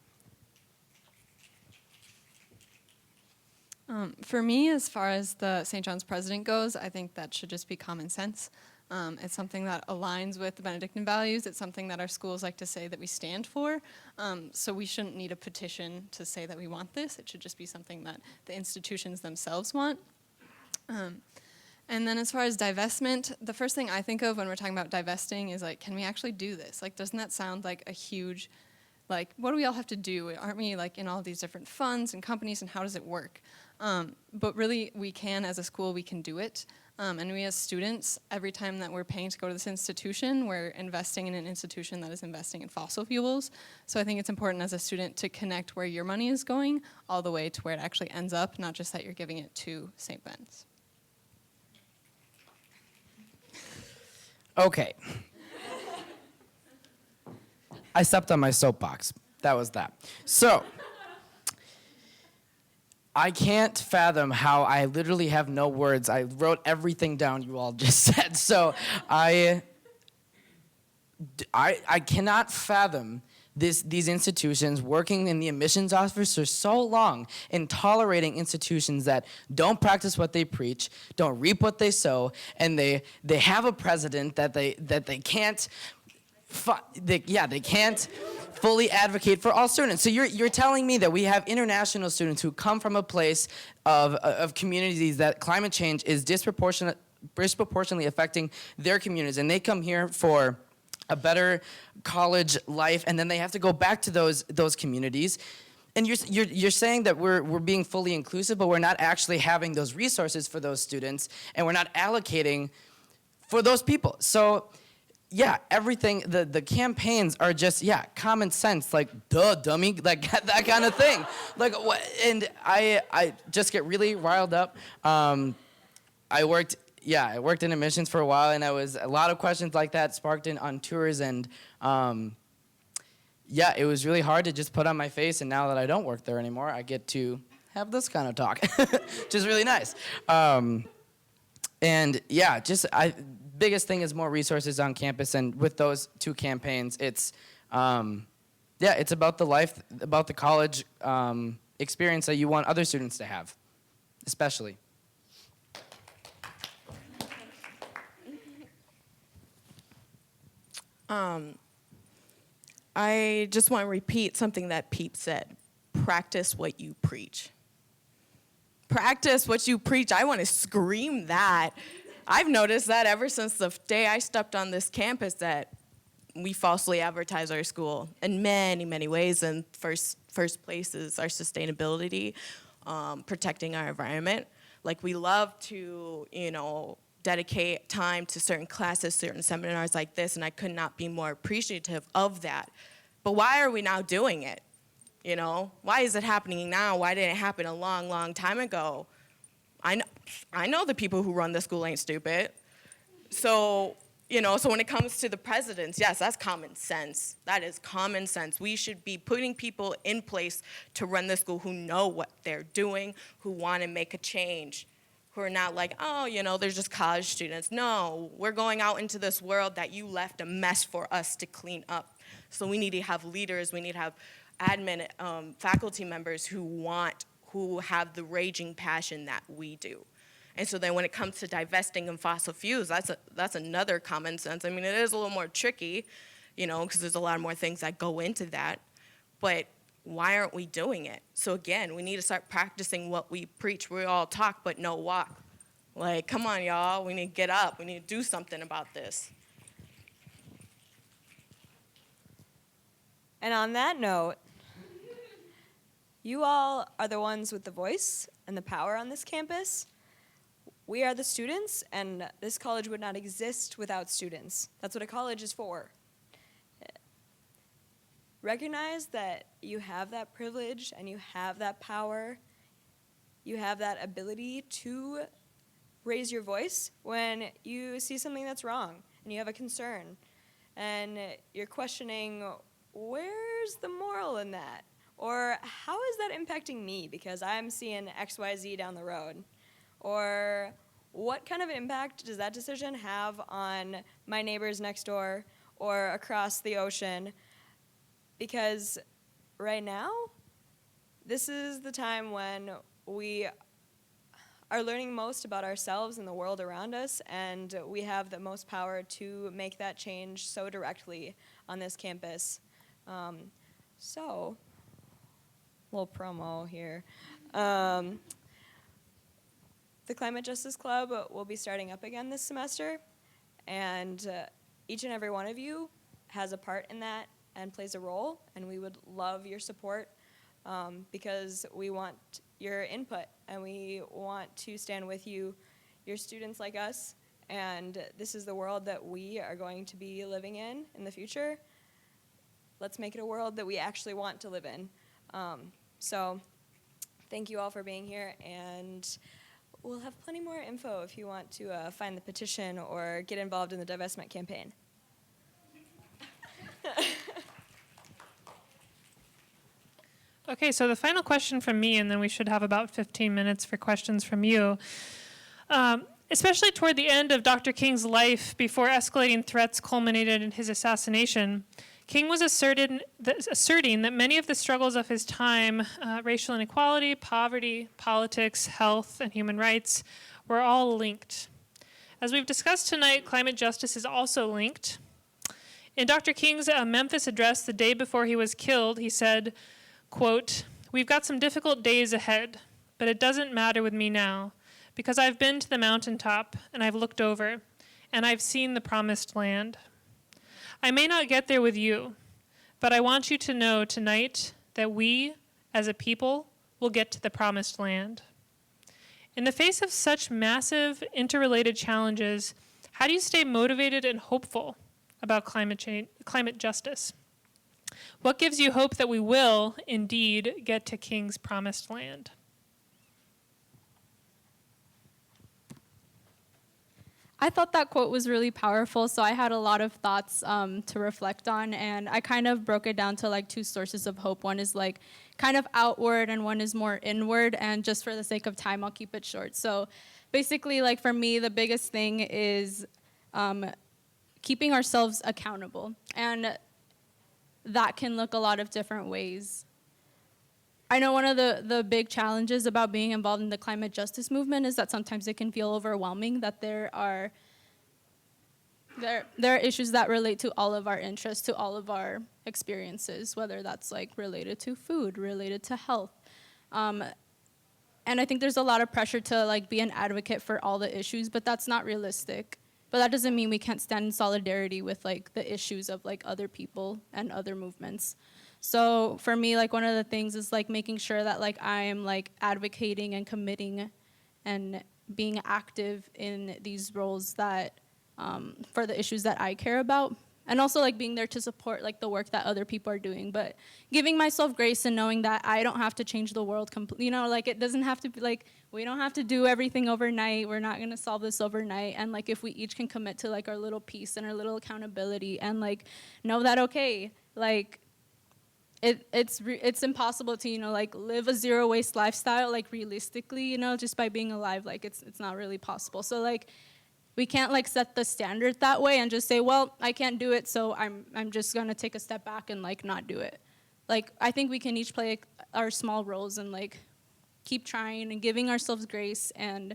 Speaker 6: For me, as far as the St. John's president goes, I think that should just be common sense. It's something that aligns with the Benedictine values. It's something that our schools like to say that we stand for. So we shouldn't need a petition to say that we want this. It should just be something that the institutions themselves want. And then as far as divestment, the first thing I think of when we're talking about divesting is like, can we actually do this? Like, doesn't that sound like a huge, like, what do we all have to do? Aren't we like in all these different funds and companies, and how does it work? But really, we can, as a school, we can do it. And we as students, every time that we're paying to go to this institution, we're investing in an institution that is investing in fossil fuels. So I think it's important as a student to connect where your money is going all the way to where it actually ends up, not just that you're giving it to St. Ben's.
Speaker 7: Okay. I stepped on my soapbox. That was that. So, I can't fathom how I literally have no words. I wrote everything down you all just said. So, I cannot fathom these institutions working in the admissions office for so long and tolerating institutions that don't practice what they preach, don't reap what they sow, and they have a president that they can't they can't fully advocate for all students. So you're telling me that we have international students who come from a place of communities that climate change is disproportionately affecting their communities, and they come here for a better college life, and then they have to go back to those communities. And you're saying that we're being fully inclusive, but we're not actually having those resources for those students, and we're not allocating for those people. So, yeah, everything, the campaigns are just, common sense, like, duh, dummy, like that kind of thing. Like, and I just get really riled up. I worked in admissions for a while, and I was a lot of questions like that sparked on tours, and it was really hard to just put on my face. And now that I don't work there anymore, I get to have this kind of talk, which is really nice. Biggest thing is more resources on campus, and with those two campaigns, it's it's about the life, about the college experience that you want other students to have, especially.
Speaker 8: I just want to repeat something that Pete said. Practice what you preach. Practice what you preach. I want to scream that. I've noticed that ever since the day I stepped on this campus that we falsely advertise our school in many, many ways. And first place is our sustainability, protecting our environment. Like, we love to, dedicate time to certain classes, certain seminars like this, and I could not be more appreciative of that. But why are we now doing it? Why is it happening now? Why didn't it happen a long, long time ago? I know the people who run the school ain't stupid. So, so when it comes to the presidents, yes, that's common sense. That is common sense. We should be putting people in place to run the school who know what they're doing, who want to make a change, who are not like, they're just college students. No, we're going out into this world that you left a mess for us to clean up. So we need to have leaders, we need to have admin, faculty members who have the raging passion that we do. And so then when it comes to divesting in fossil fuels, that's another common sense. I mean, it is a little more tricky, because there's a lot more things that go into that. But why aren't we doing it? So again, we need to start practicing what we preach. We all talk, but no walk. Like, come on, y'all. We need to get up. We need to do something about this.
Speaker 1: And on that note, you all are the ones with the voice and the power on this campus. We are the students, and this college would not exist without students. That's what a college is for. Recognize that you have that privilege and you have that power. You have that ability to raise your voice when you see something that's wrong and you have a concern. And you're questioning, where's the moral in that? Or how is that impacting me because I'm seeing XYZ down the road? Or what kind of impact does that decision have on my neighbors next door or across the ocean? Because right now, this is the time when we are learning most about ourselves and the world around us, and we have the most power to make that change so directly on this campus. So, little promo here. The Climate Justice Club will be starting up again this semester, and each and every one of you has a part in that and plays a role, and we would love your support because we want your input, and we want to stand with you. You're students like us, and this is the world that we are going to be living in the future. Let's make it a world that we actually want to live in. So thank you all for being here, and We'll have plenty more info if you want to find the petition or get involved in the divestment campaign.
Speaker 2: Okay, so the final question from me, and then we should have about 15 minutes for questions from you. Especially toward the end of Dr. King's life, before escalating threats culminated in his assassination, King was asserting that many of the struggles of his time, racial inequality, poverty, politics, health, and human rights, were all linked. As we've discussed tonight, climate justice is also linked. In Dr. King's Memphis address the day before he was killed, he said, quote, "We've got some difficult days ahead, but it doesn't matter with me now, because I've been to the mountaintop, and I've looked over, and I've seen the promised land. I may not get there with you, but I want you to know tonight that we, as a people, will get to the promised land." In the face of such massive, interrelated challenges, how do you stay motivated and hopeful about climate justice? What gives you hope that we will, indeed, get to King's promised land?
Speaker 3: I thought that quote was really powerful, so I had a lot of thoughts to reflect on, and I kind of broke it down to like two sources of hope. One is like kind of outward, and one is more inward, and just for the sake of time, I'll keep it short. So basically, like for me, the biggest thing is keeping ourselves accountable, and that can look a lot of different ways. I know one of the big challenges about being involved in the climate justice movement is that sometimes it can feel overwhelming, that there are issues that relate to all of our interests, to all of our experiences, whether that's like related to food, related to health. And I think there's a lot of pressure to like be an advocate for all the issues, but that's not realistic. But that doesn't mean we can't stand in solidarity with like the issues of like other people and other movements. So for me, like one of the things is like making sure that like I am like advocating and committing and being active in these roles that for the issues that I care about, and also like being there to support like the work that other people are doing, but giving myself grace and knowing that I don't have to change the world completely. You know, like it doesn't have to be like, we don't have to do everything overnight. We're not gonna solve this overnight. And like if we each can commit to like our little piece and our little accountability and like know that, okay, like it's impossible to, you know, like live a zero waste lifestyle, like realistically, you know, just by being alive, like it's not really possible. So like we can't like set the standard that way and just say, well, I can't do it, so I'm just gonna take a step back and like not do it. Like I think we can each play our small roles and like keep trying and giving ourselves grace and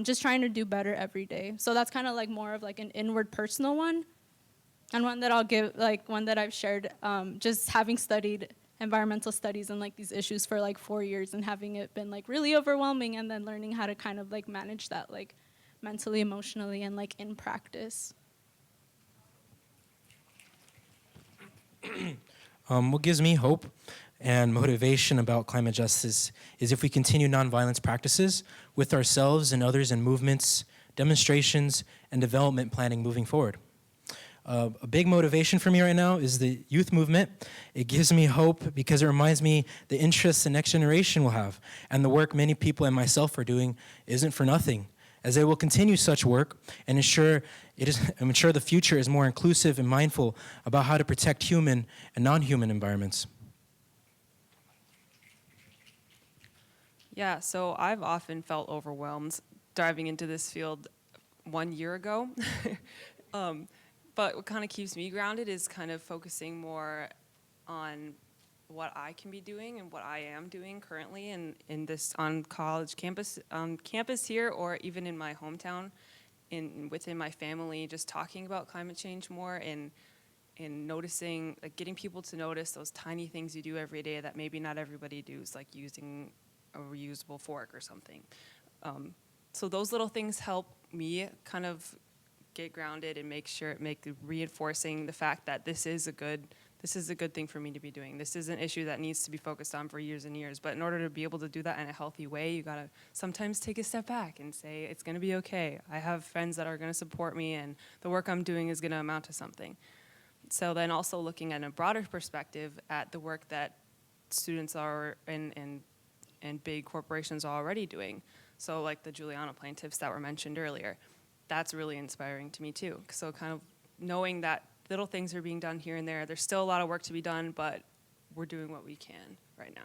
Speaker 3: just trying to do better every day. So that's kind of like more of like an inward personal one. And one that I'll give, like one that I've shared, just having studied environmental studies and like these issues for like 4 years and having it been like really overwhelming, and then learning how to kind of like manage that like mentally, emotionally, and like in practice.
Speaker 4: What gives me hope and motivation about climate justice is if we continue nonviolence practices with ourselves and others in movements, demonstrations, and development planning moving forward. A big motivation for me right now is the youth movement. It gives me hope because it reminds me the interests the next generation will have, and the work many people and myself are doing isn't for nothing, as they will continue such work and ensure the future is more inclusive and mindful about how to protect human and non-human environments.
Speaker 5: Yeah, so I've often felt overwhelmed diving into this field 1 year ago. But what kind of keeps me grounded is kind of focusing more on what I can be doing and what I am doing currently in this on college campus, here, or even in my hometown, within my family, just talking about climate change more and noticing, like getting people to notice those tiny things you do every day that maybe not everybody does, like using a reusable fork or something. So those little things help me kind of get grounded and make reinforcing the fact that this is a good thing for me to be doing. This is an issue that needs to be focused on for years and years. But in order to be able to do that in a healthy way, you gotta sometimes take a step back and say, it's gonna be okay. I have friends that are gonna support me, and the work I'm doing is gonna amount to something. So then also looking at a broader perspective at the work that students are and big corporations are already doing. So like the Juliana plaintiffs that were mentioned earlier, that's really inspiring to me too. So kind of knowing that little things are being done here and there. There's still a lot of work to be done, but we're doing what we can right now.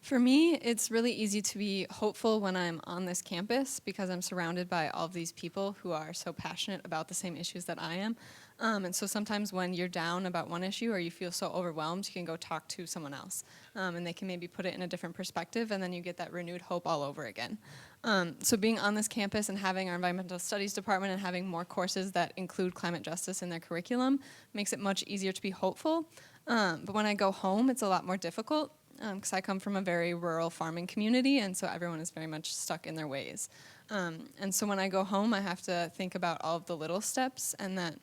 Speaker 6: For me, it's really easy to be hopeful when I'm on this campus because I'm surrounded by all of these people who are so passionate about the same issues that I am. And so sometimes when you're down about one issue or you feel so overwhelmed, you can go talk to someone else. And they can maybe put it in a different perspective, and then you get that renewed hope all over again. So being on this campus and having our environmental studies department and having more courses that include climate justice in their curriculum makes it much easier to be hopeful. But when I go home, it's a lot more difficult because I come from a very rural farming community, and so everyone is very much stuck in their ways. And so when I go home, I have to think about all of the little steps, and that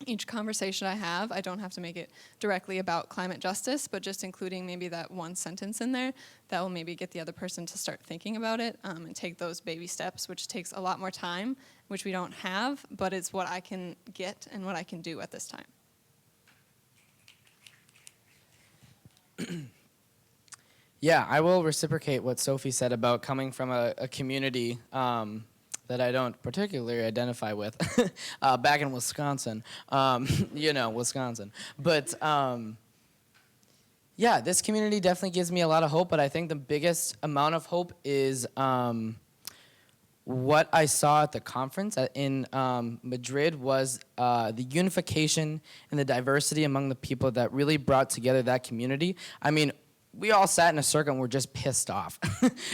Speaker 6: each conversation I have, I don't have to make it directly about climate justice, but just including maybe that one sentence in there that will maybe get the other person to start thinking about it and take those baby steps, which takes a lot more time, which we don't have, but it's what I can get and what I can do at this time.
Speaker 7: Yeah, I will reciprocate what Sophie said about coming from a community that I don't particularly identify with back in Wisconsin. Wisconsin. But yeah, this community definitely gives me a lot of hope, but I think the biggest amount of hope is what I saw at the conference in Madrid was the unification and the diversity among the people that really brought together that community. I mean, we all sat in a circle and we're just pissed off.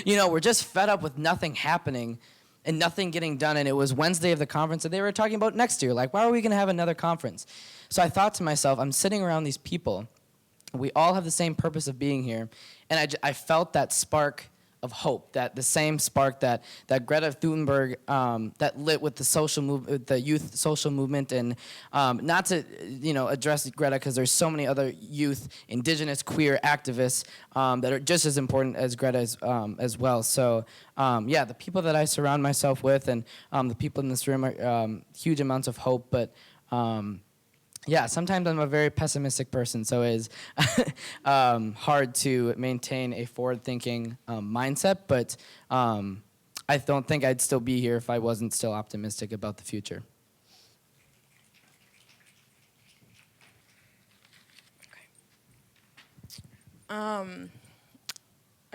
Speaker 7: We're just fed up with nothing happening and nothing getting done. And it was Wednesday of the conference and they were talking about next year. Like, why are we going to have another conference? So I thought to myself, I'm sitting around these people. We all have the same purpose of being here. And I felt that spark of hope, that the same spark that Greta Thunberg that lit with the youth social movement, and not to address Greta because there's so many other youth, indigenous, queer activists that are just as important as Greta as well. So the people that I surround myself with and the people in this room are huge amounts of hope, but. Sometimes I'm a very pessimistic person, so it is hard to maintain a forward-thinking mindset, but I don't think I'd still be here if I wasn't still optimistic about the future.
Speaker 8: I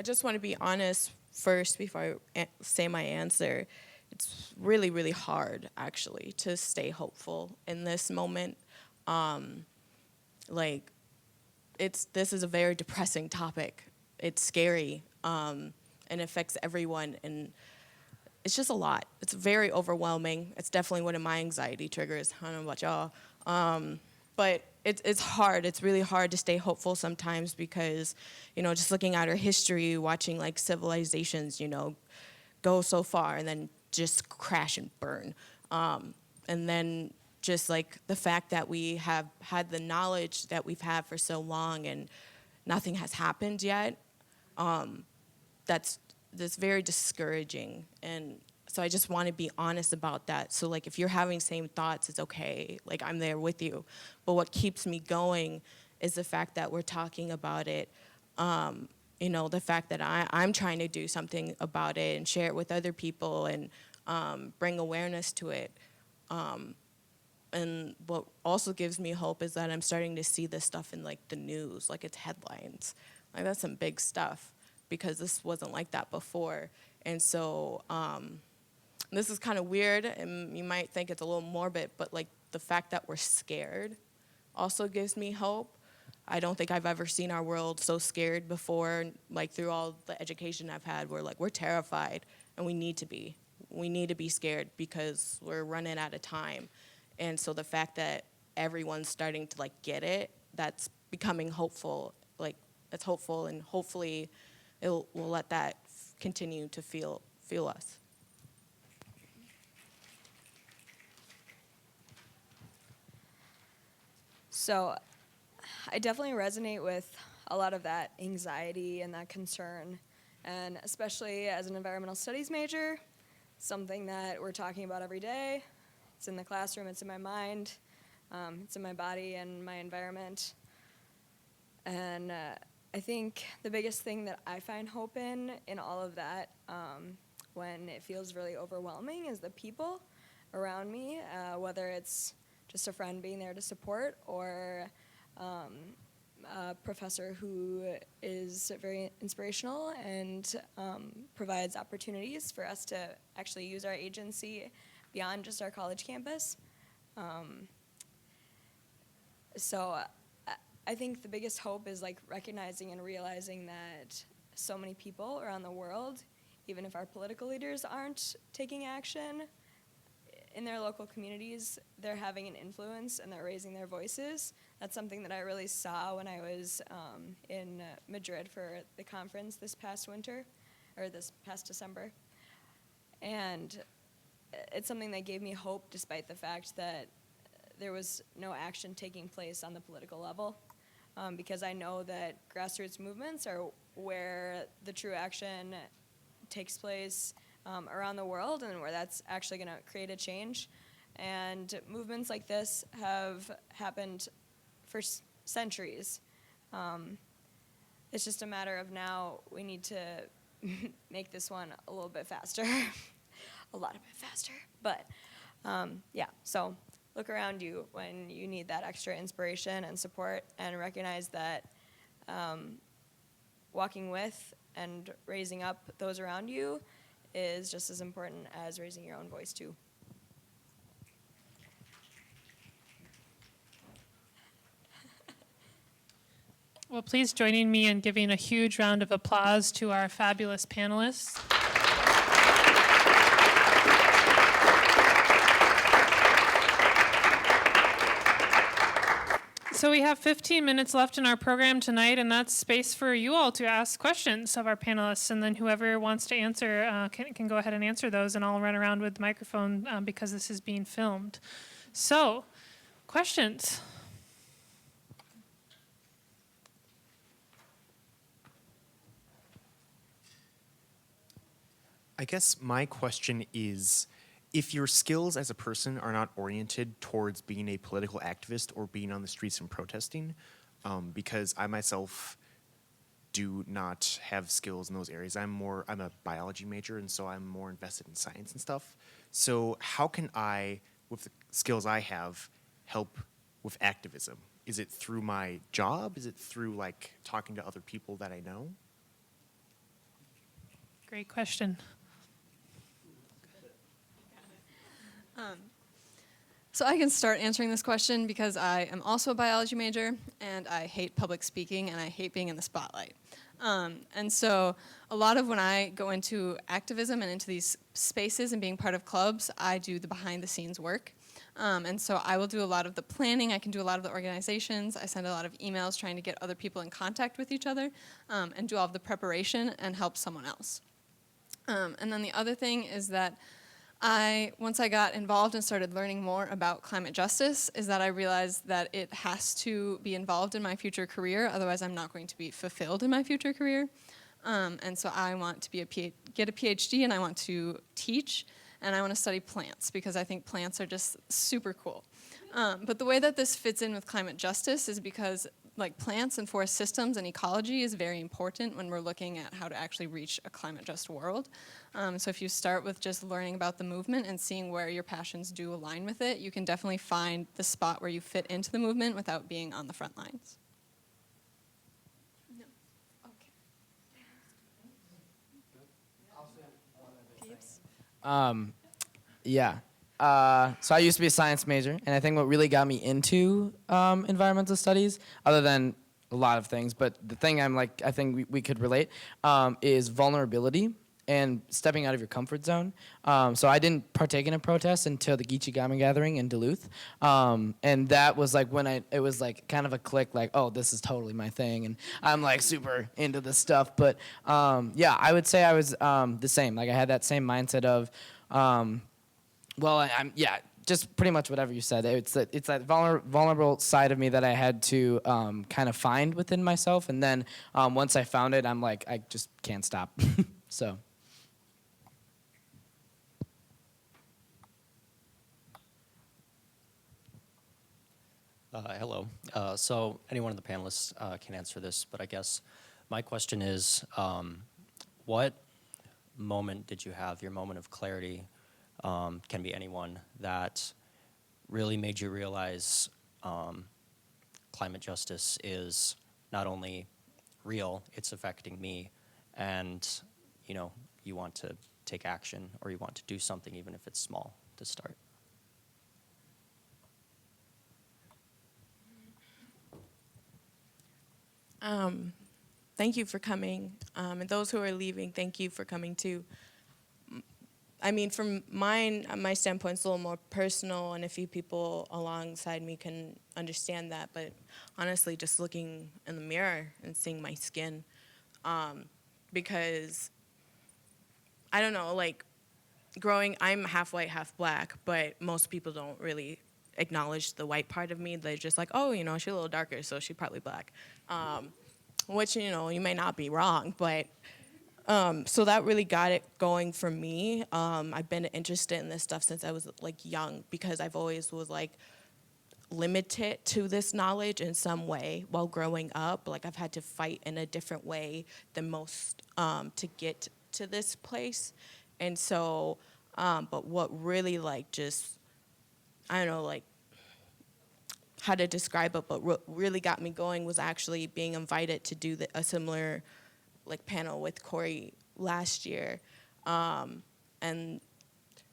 Speaker 8: just want to be honest first before I say my answer. It's really, really hard, actually, to stay hopeful in this moment. This is a very depressing topic. It's scary, and it affects everyone, and it's just a lot. It's very overwhelming. It's definitely one of my anxiety triggers. I don't know about y'all, but it's hard. It's really hard to stay hopeful sometimes because, just looking at our history, watching like civilizations, go so far and then just crash and burn, and then just like the fact that we have had the knowledge that we've had for so long and nothing has happened yet, that's very discouraging. And so I just want to be honest about that. So like if you're having same thoughts, it's okay. Like I'm there with you. But what keeps me going is the fact that we're talking about it, the fact that I'm trying to do something about it and share it with other people and bring awareness to it. And what also gives me hope is that I'm starting to see this stuff in like the news, like it's headlines. Like that's some big stuff because this wasn't like that before. And so this is kind of weird and you might think it's a little morbid, but like the fact that we're scared also gives me hope. I don't think I've ever seen our world so scared before, like through all the education I've had, we're terrified and we need to be. We need to be scared because we're running out of time. And so the fact that everyone's starting to like get it, that's becoming hopeful. Like it's hopeful, and hopefully we'll let that continue to feel us.
Speaker 1: So I definitely resonate with a lot of that anxiety and that concern, and especially as an environmental studies major, something that we're talking about every day. It's in the classroom, it's in my mind, it's in my body and my environment. And I think the biggest thing that I find hope in all of that, when it feels really overwhelming, is the people around me, whether it's just a friend being there to support or a professor who is very inspirational and provides opportunities for us to actually use our agency beyond just our college campus. So I think the biggest hope is like recognizing and realizing that so many people around the world, even if our political leaders aren't taking action in their local communities, they're having an influence and they're raising their voices. That's something that I really saw when I was in Madrid for the conference this past winter, or this past December. And it's something that gave me hope despite the fact that there was no action taking place on the political level. Because I know that grassroots movements are where the true action takes place around the world and where that's actually going to create a change. And movements like this have happened for centuries. It's just a matter of now we need to make this one a little bit faster, a lot bit faster. But yeah, so look around you when you need that extra inspiration and support, and recognize that walking with and raising up those around you is just as important as raising your own voice too.
Speaker 2: Well, please join me in giving a huge round of applause to our fabulous panelists. So we have 15 minutes left in our program tonight, and that's space for you all to ask questions of our panelists, and then whoever wants to answer can go ahead and answer those, and I'll run around with the microphone because this is being filmed. So, questions?
Speaker 9: I guess my question is, if your skills as a person are not oriented towards being a political activist or being on the streets and protesting, because I myself do not have skills in those areas. I'm a biology major, and so I'm more invested in science and stuff. So how can I, with the skills I have, help with activism? Is it through my job? Is it through like talking to other people that I know?
Speaker 2: Great question.
Speaker 6: So I can start answering this question because I am also a biology major, and I hate public speaking, and I hate being in the spotlight. And so a lot of when I go into activism and into these spaces and being part of clubs, I do the behind-the-scenes work. And so I will do a lot of the planning. I can do a lot of the organizations. I send a lot of emails trying to get other people in contact with each other, and do all of the preparation and help someone else. And then the other thing is that once I got involved and started learning more about climate justice, is that I realized that it has to be involved in my future career, otherwise I'm not going to be fulfilled in my future career. And so I want to get a PhD, and I want to teach, and I want to study plants, because I think plants are just super cool. But the way that this fits in with climate justice is because like plants and forest systems and ecology is very important when we're looking at how to actually reach a climate just world. So if you start with just learning about the movement and seeing where your passions do align with it, you can definitely find the spot where you fit into the movement without being on the front lines. No.
Speaker 7: Okay. Yeah. So I used to be a science major, and I think what really got me into environmental studies, other than a lot of things, but the thing I think we could relate, is vulnerability and stepping out of your comfort zone. So I didn't partake in a protest until the Gichigami gathering in Duluth, and that was like when it was like kind of a click, like, oh, this is totally my thing, and I'm like super into this stuff. But yeah, I would say I was the same. Like I had that same mindset of. Just pretty much whatever you said. It's that vulnerable side of me that I had to kind of find within myself, and then once I found it, I'm like, I just can't stop. So.
Speaker 10: Hello. So anyone of the panelists can answer this, but I guess my question is, what moment did you have, your moment of clarity, can be anyone, that really made you realize climate justice is not only real, it's affecting me, and you want to take action, or you want to do something even if it's small to start?
Speaker 8: Thank you for coming. And those who are leaving, thank you for coming too. I mean, from my standpoint, it's a little more personal, and a few people alongside me can understand that. But honestly, just looking in the mirror and seeing my skin, because I don't know, like I'm half white, half black, but most people don't really acknowledge the white part of me. They're just like, oh, she's a little darker, so she's probably black. Which, you may not be wrong, but so that really got it going for me. I've been interested in this stuff since I was young, because I've always was limited to this knowledge in some way while growing up. I've had to fight in a different way than most to get to this place. And so, but what really just, I don't know, how to describe it, but what really got me going was actually being invited to do a similar panel with Corrie last year. And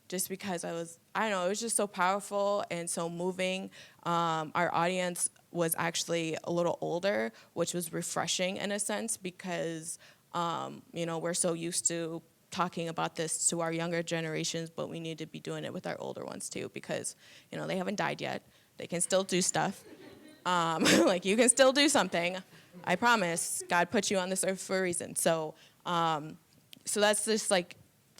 Speaker 8: just because I don't know, it was just so powerful and so moving. Our audience was actually a little older, which was refreshing in a sense, because we're so used to talking about this to our younger generations, but we need to be doing it with our older ones too, because they haven't died yet. They can still do stuff. You can still do something. I promise. God put you on this earth for a reason. So, so that's just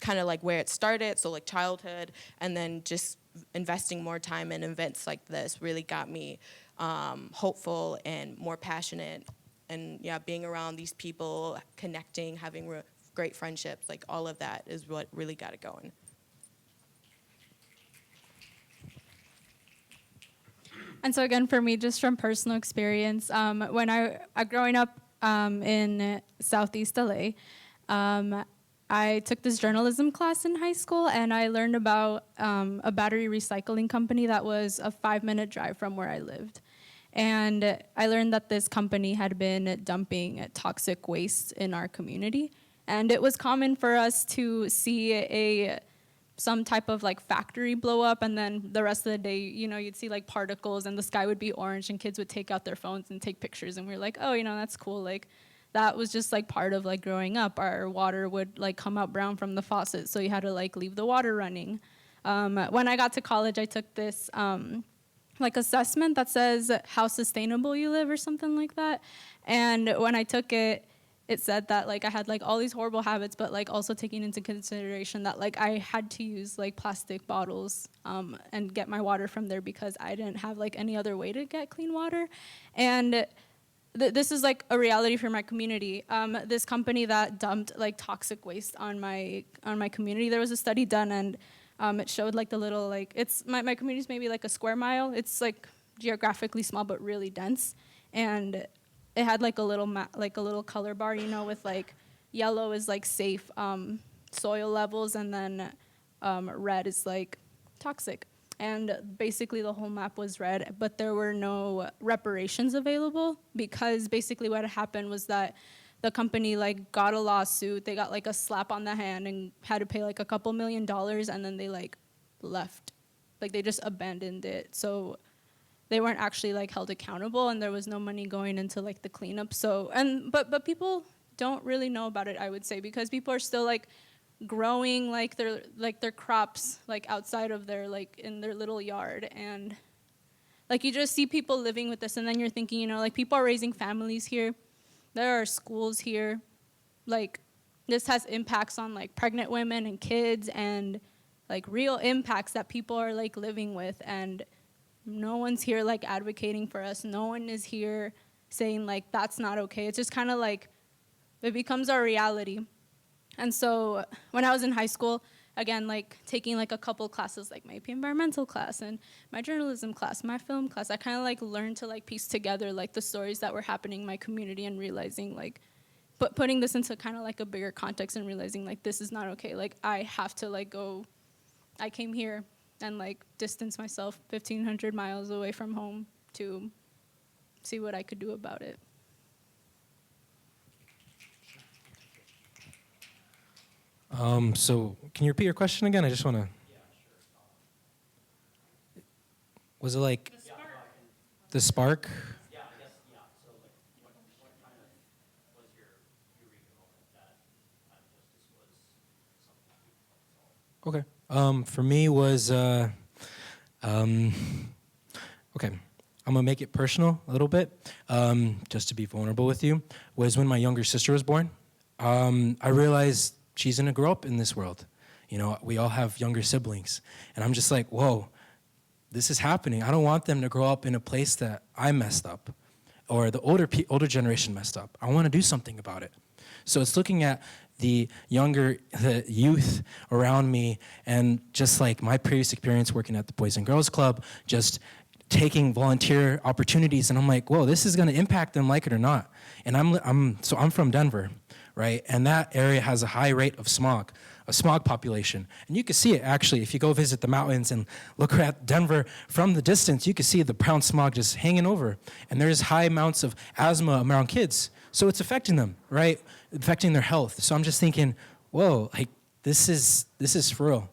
Speaker 8: kind of where it started. So childhood, and then just investing more time in events like this really got me hopeful and more passionate. And yeah, being around these people, connecting, having great friendships, all of that is what really got it going.
Speaker 3: And so again, for me, just from personal experience, when I growing up in Southeast LA, I took this journalism class in high school, and I learned about a battery recycling company that was a 5-minute drive from where I lived. And I learned that this company had been dumping toxic waste in our community. And it was common for us to see some type of factory blow up, and then the rest of the day, you'd see particles, and the sky would be orange, and kids would take out their phones and take pictures, and we were like, oh, that's cool. That was just part of growing up. Our water would come out brown from the faucet, so you had to leave the water running. When I got to college, I took this assessment that says how sustainable you live or something like that. And when I took it, it said that I had all these horrible habits, but also taking into consideration that I had to use plastic bottles and get my water from there, because I didn't have any other way to get clean water. And this is a reality for my community. This company that dumped toxic waste on my community, there was a study done, and it showed the little it's my community's maybe a square mile. It's geographically small but really dense, and it had a little color bar, with yellow is safe soil levels, and then red is toxic. And basically the whole map was red, but there were no reparations available, because basically what happened was that the company got a lawsuit, they got a slap on the hand and had to pay a couple $1 million, and then they left. They just abandoned it. So they weren't actually held accountable, and there was no money going into the cleanup. So but people don't really know about it, I would say, because people are still growing their crops outside of their in their little yard, and you just see people living with this, and then you're thinking, people are raising families here, there are schools here, this has impacts on pregnant women and kids, and real impacts that people are living with, and no one's here advocating for us. No one is here saying that's not okay. It's just kind of it becomes our reality. And so when I was in high school, again, like taking like a couple classes, like my AP environmental class and my journalism class, my film class, I kind of like learned to like piece together like the stories that were happening in my community and realizing like, but putting this into kind of like a bigger context and realizing like this is not okay. Like I have to like go, I came here and like distance myself 1,500 miles away from home to see what I could do about it.
Speaker 4: So can you repeat your question again? I just want to. Yeah, sure. Was it like the spark?
Speaker 10: Yeah, I guess, yeah. So like, what kind of was your eureka moment that justice was something that you felt solved?
Speaker 4: Okay. For me was, okay, I'm gonna make it personal a little bit, just to be vulnerable with you, was when my younger sister was born. I realized she's gonna grow up in this world. You know, we all have younger siblings. And I'm just like, whoa, this is happening. I don't want them to grow up in a place that I messed up or the older generation messed up. I wanna do something about it. So it's looking at the youth around me and just like my previous experience working at the Boys and Girls Club, just taking volunteer opportunities, and I'm like, whoa, this is gonna impact them like it or not. And I'm from Denver, right? And that area has a high rate of smog, a smog population. And you can see it actually, if you go visit the mountains and look at Denver from the distance, you can see the brown smog just hanging over. And there's high amounts of asthma around kids. So it's affecting them, right? Affecting their health. So I'm just thinking, whoa, like this is for real.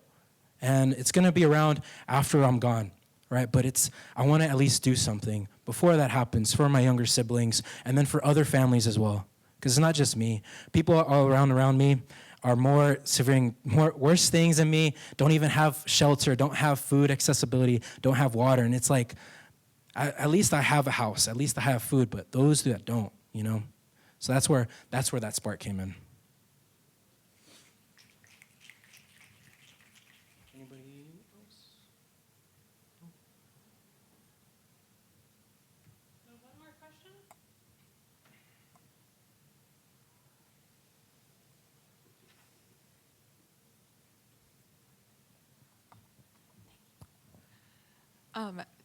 Speaker 4: And it's gonna be around after I'm gone, right? But I wanna at least do something before that happens for my younger siblings and then for other families as well. Because it's not just me. People all around me are suffering worse things than me, don't even have shelter, don't have food accessibility, don't have water. And it's like, at least I have a house, at least I have food, but those that don't, you know? So that's where that spark came in. Anybody else?
Speaker 2: No, one more question?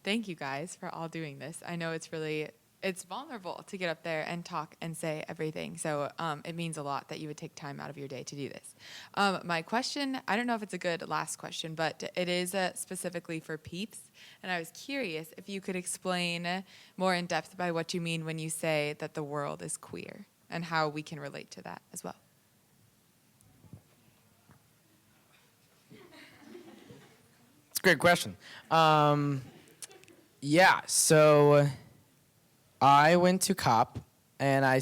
Speaker 11: Thank you guys for all doing this. I know it's vulnerable to get up there and talk and say everything. So it means a lot that you would take time out of your day to do this. My question, I don't know if it's a good last question, but it is specifically for peeps. And I was curious if you could explain more in depth by what you mean when you say that the world is queer and how we can relate to that as well.
Speaker 7: It's a great question. Yeah, so I went to COP and I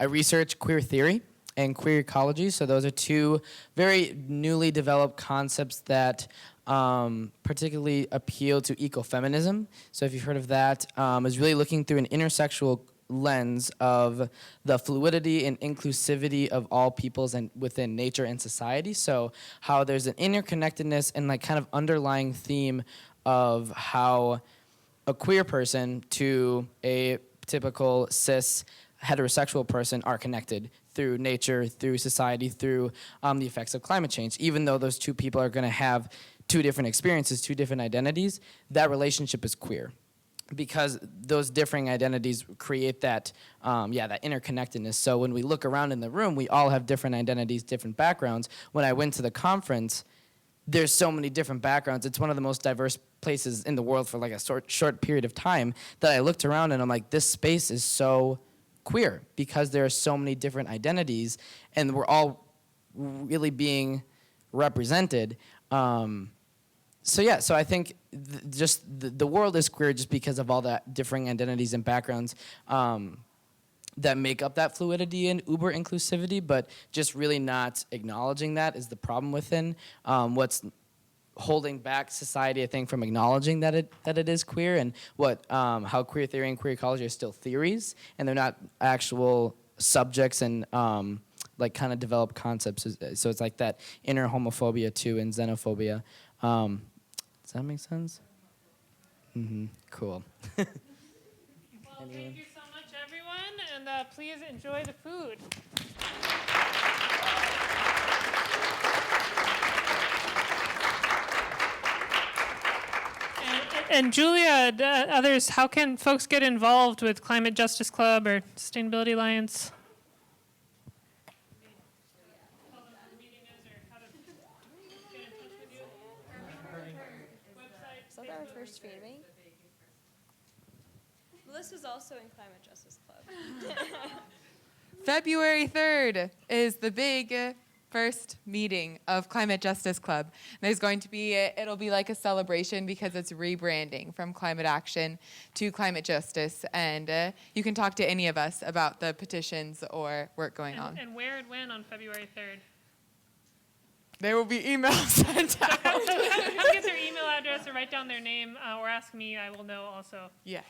Speaker 7: researched queer theory and queer ecology. So those are two very newly developed concepts that particularly appeal to ecofeminism. So if you've heard of that, is really looking through an intersexual lens of the fluidity and inclusivity of all peoples and within nature and society. So how there's an interconnectedness and like kind of underlying theme of how a queer person to a typical cis heterosexual person are connected through nature, through society, through the effects of climate change. Even though those two people are gonna have two different experiences, two different identities, that relationship is queer. Because those differing identities create that interconnectedness. So when we look around in the room, we all have different identities, different backgrounds. When I went to the conference, there's so many different backgrounds. It's one of the most diverse places in the world for like a short period of time that I looked around and I'm like, this space is so queer because there are so many different identities and we're all really being represented. So I think the world is queer just because of all that differing identities and backgrounds that make up that fluidity and uber inclusivity, but just really not acknowledging that is the problem within what's holding back society, I think, from acknowledging that it is queer and how queer theory and queer ecology are still theories and they're not actual subjects and like kind of developed concepts. So it's like that inner homophobia too and xenophobia. Does that make sense? Mm-hmm. Cool.
Speaker 2: Well, thank you so much, everyone, and please enjoy the food. And Julia, others, how can folks get involved with Climate Justice Club or Sustainability Alliance?
Speaker 1: Is that our first meeting? This was also in Climate Justice Club.
Speaker 11: February 3rd is the big first meeting of Climate Justice Club. There's going to be, it'll be like a celebration because it's rebranding from climate action to climate justice. And you can talk to any of us about the petitions or work going on.
Speaker 2: And where and when on February 3rd?
Speaker 11: There will be emails sent out.
Speaker 2: Come get their email address or write down their name or ask me. I will know also.
Speaker 11: Yes.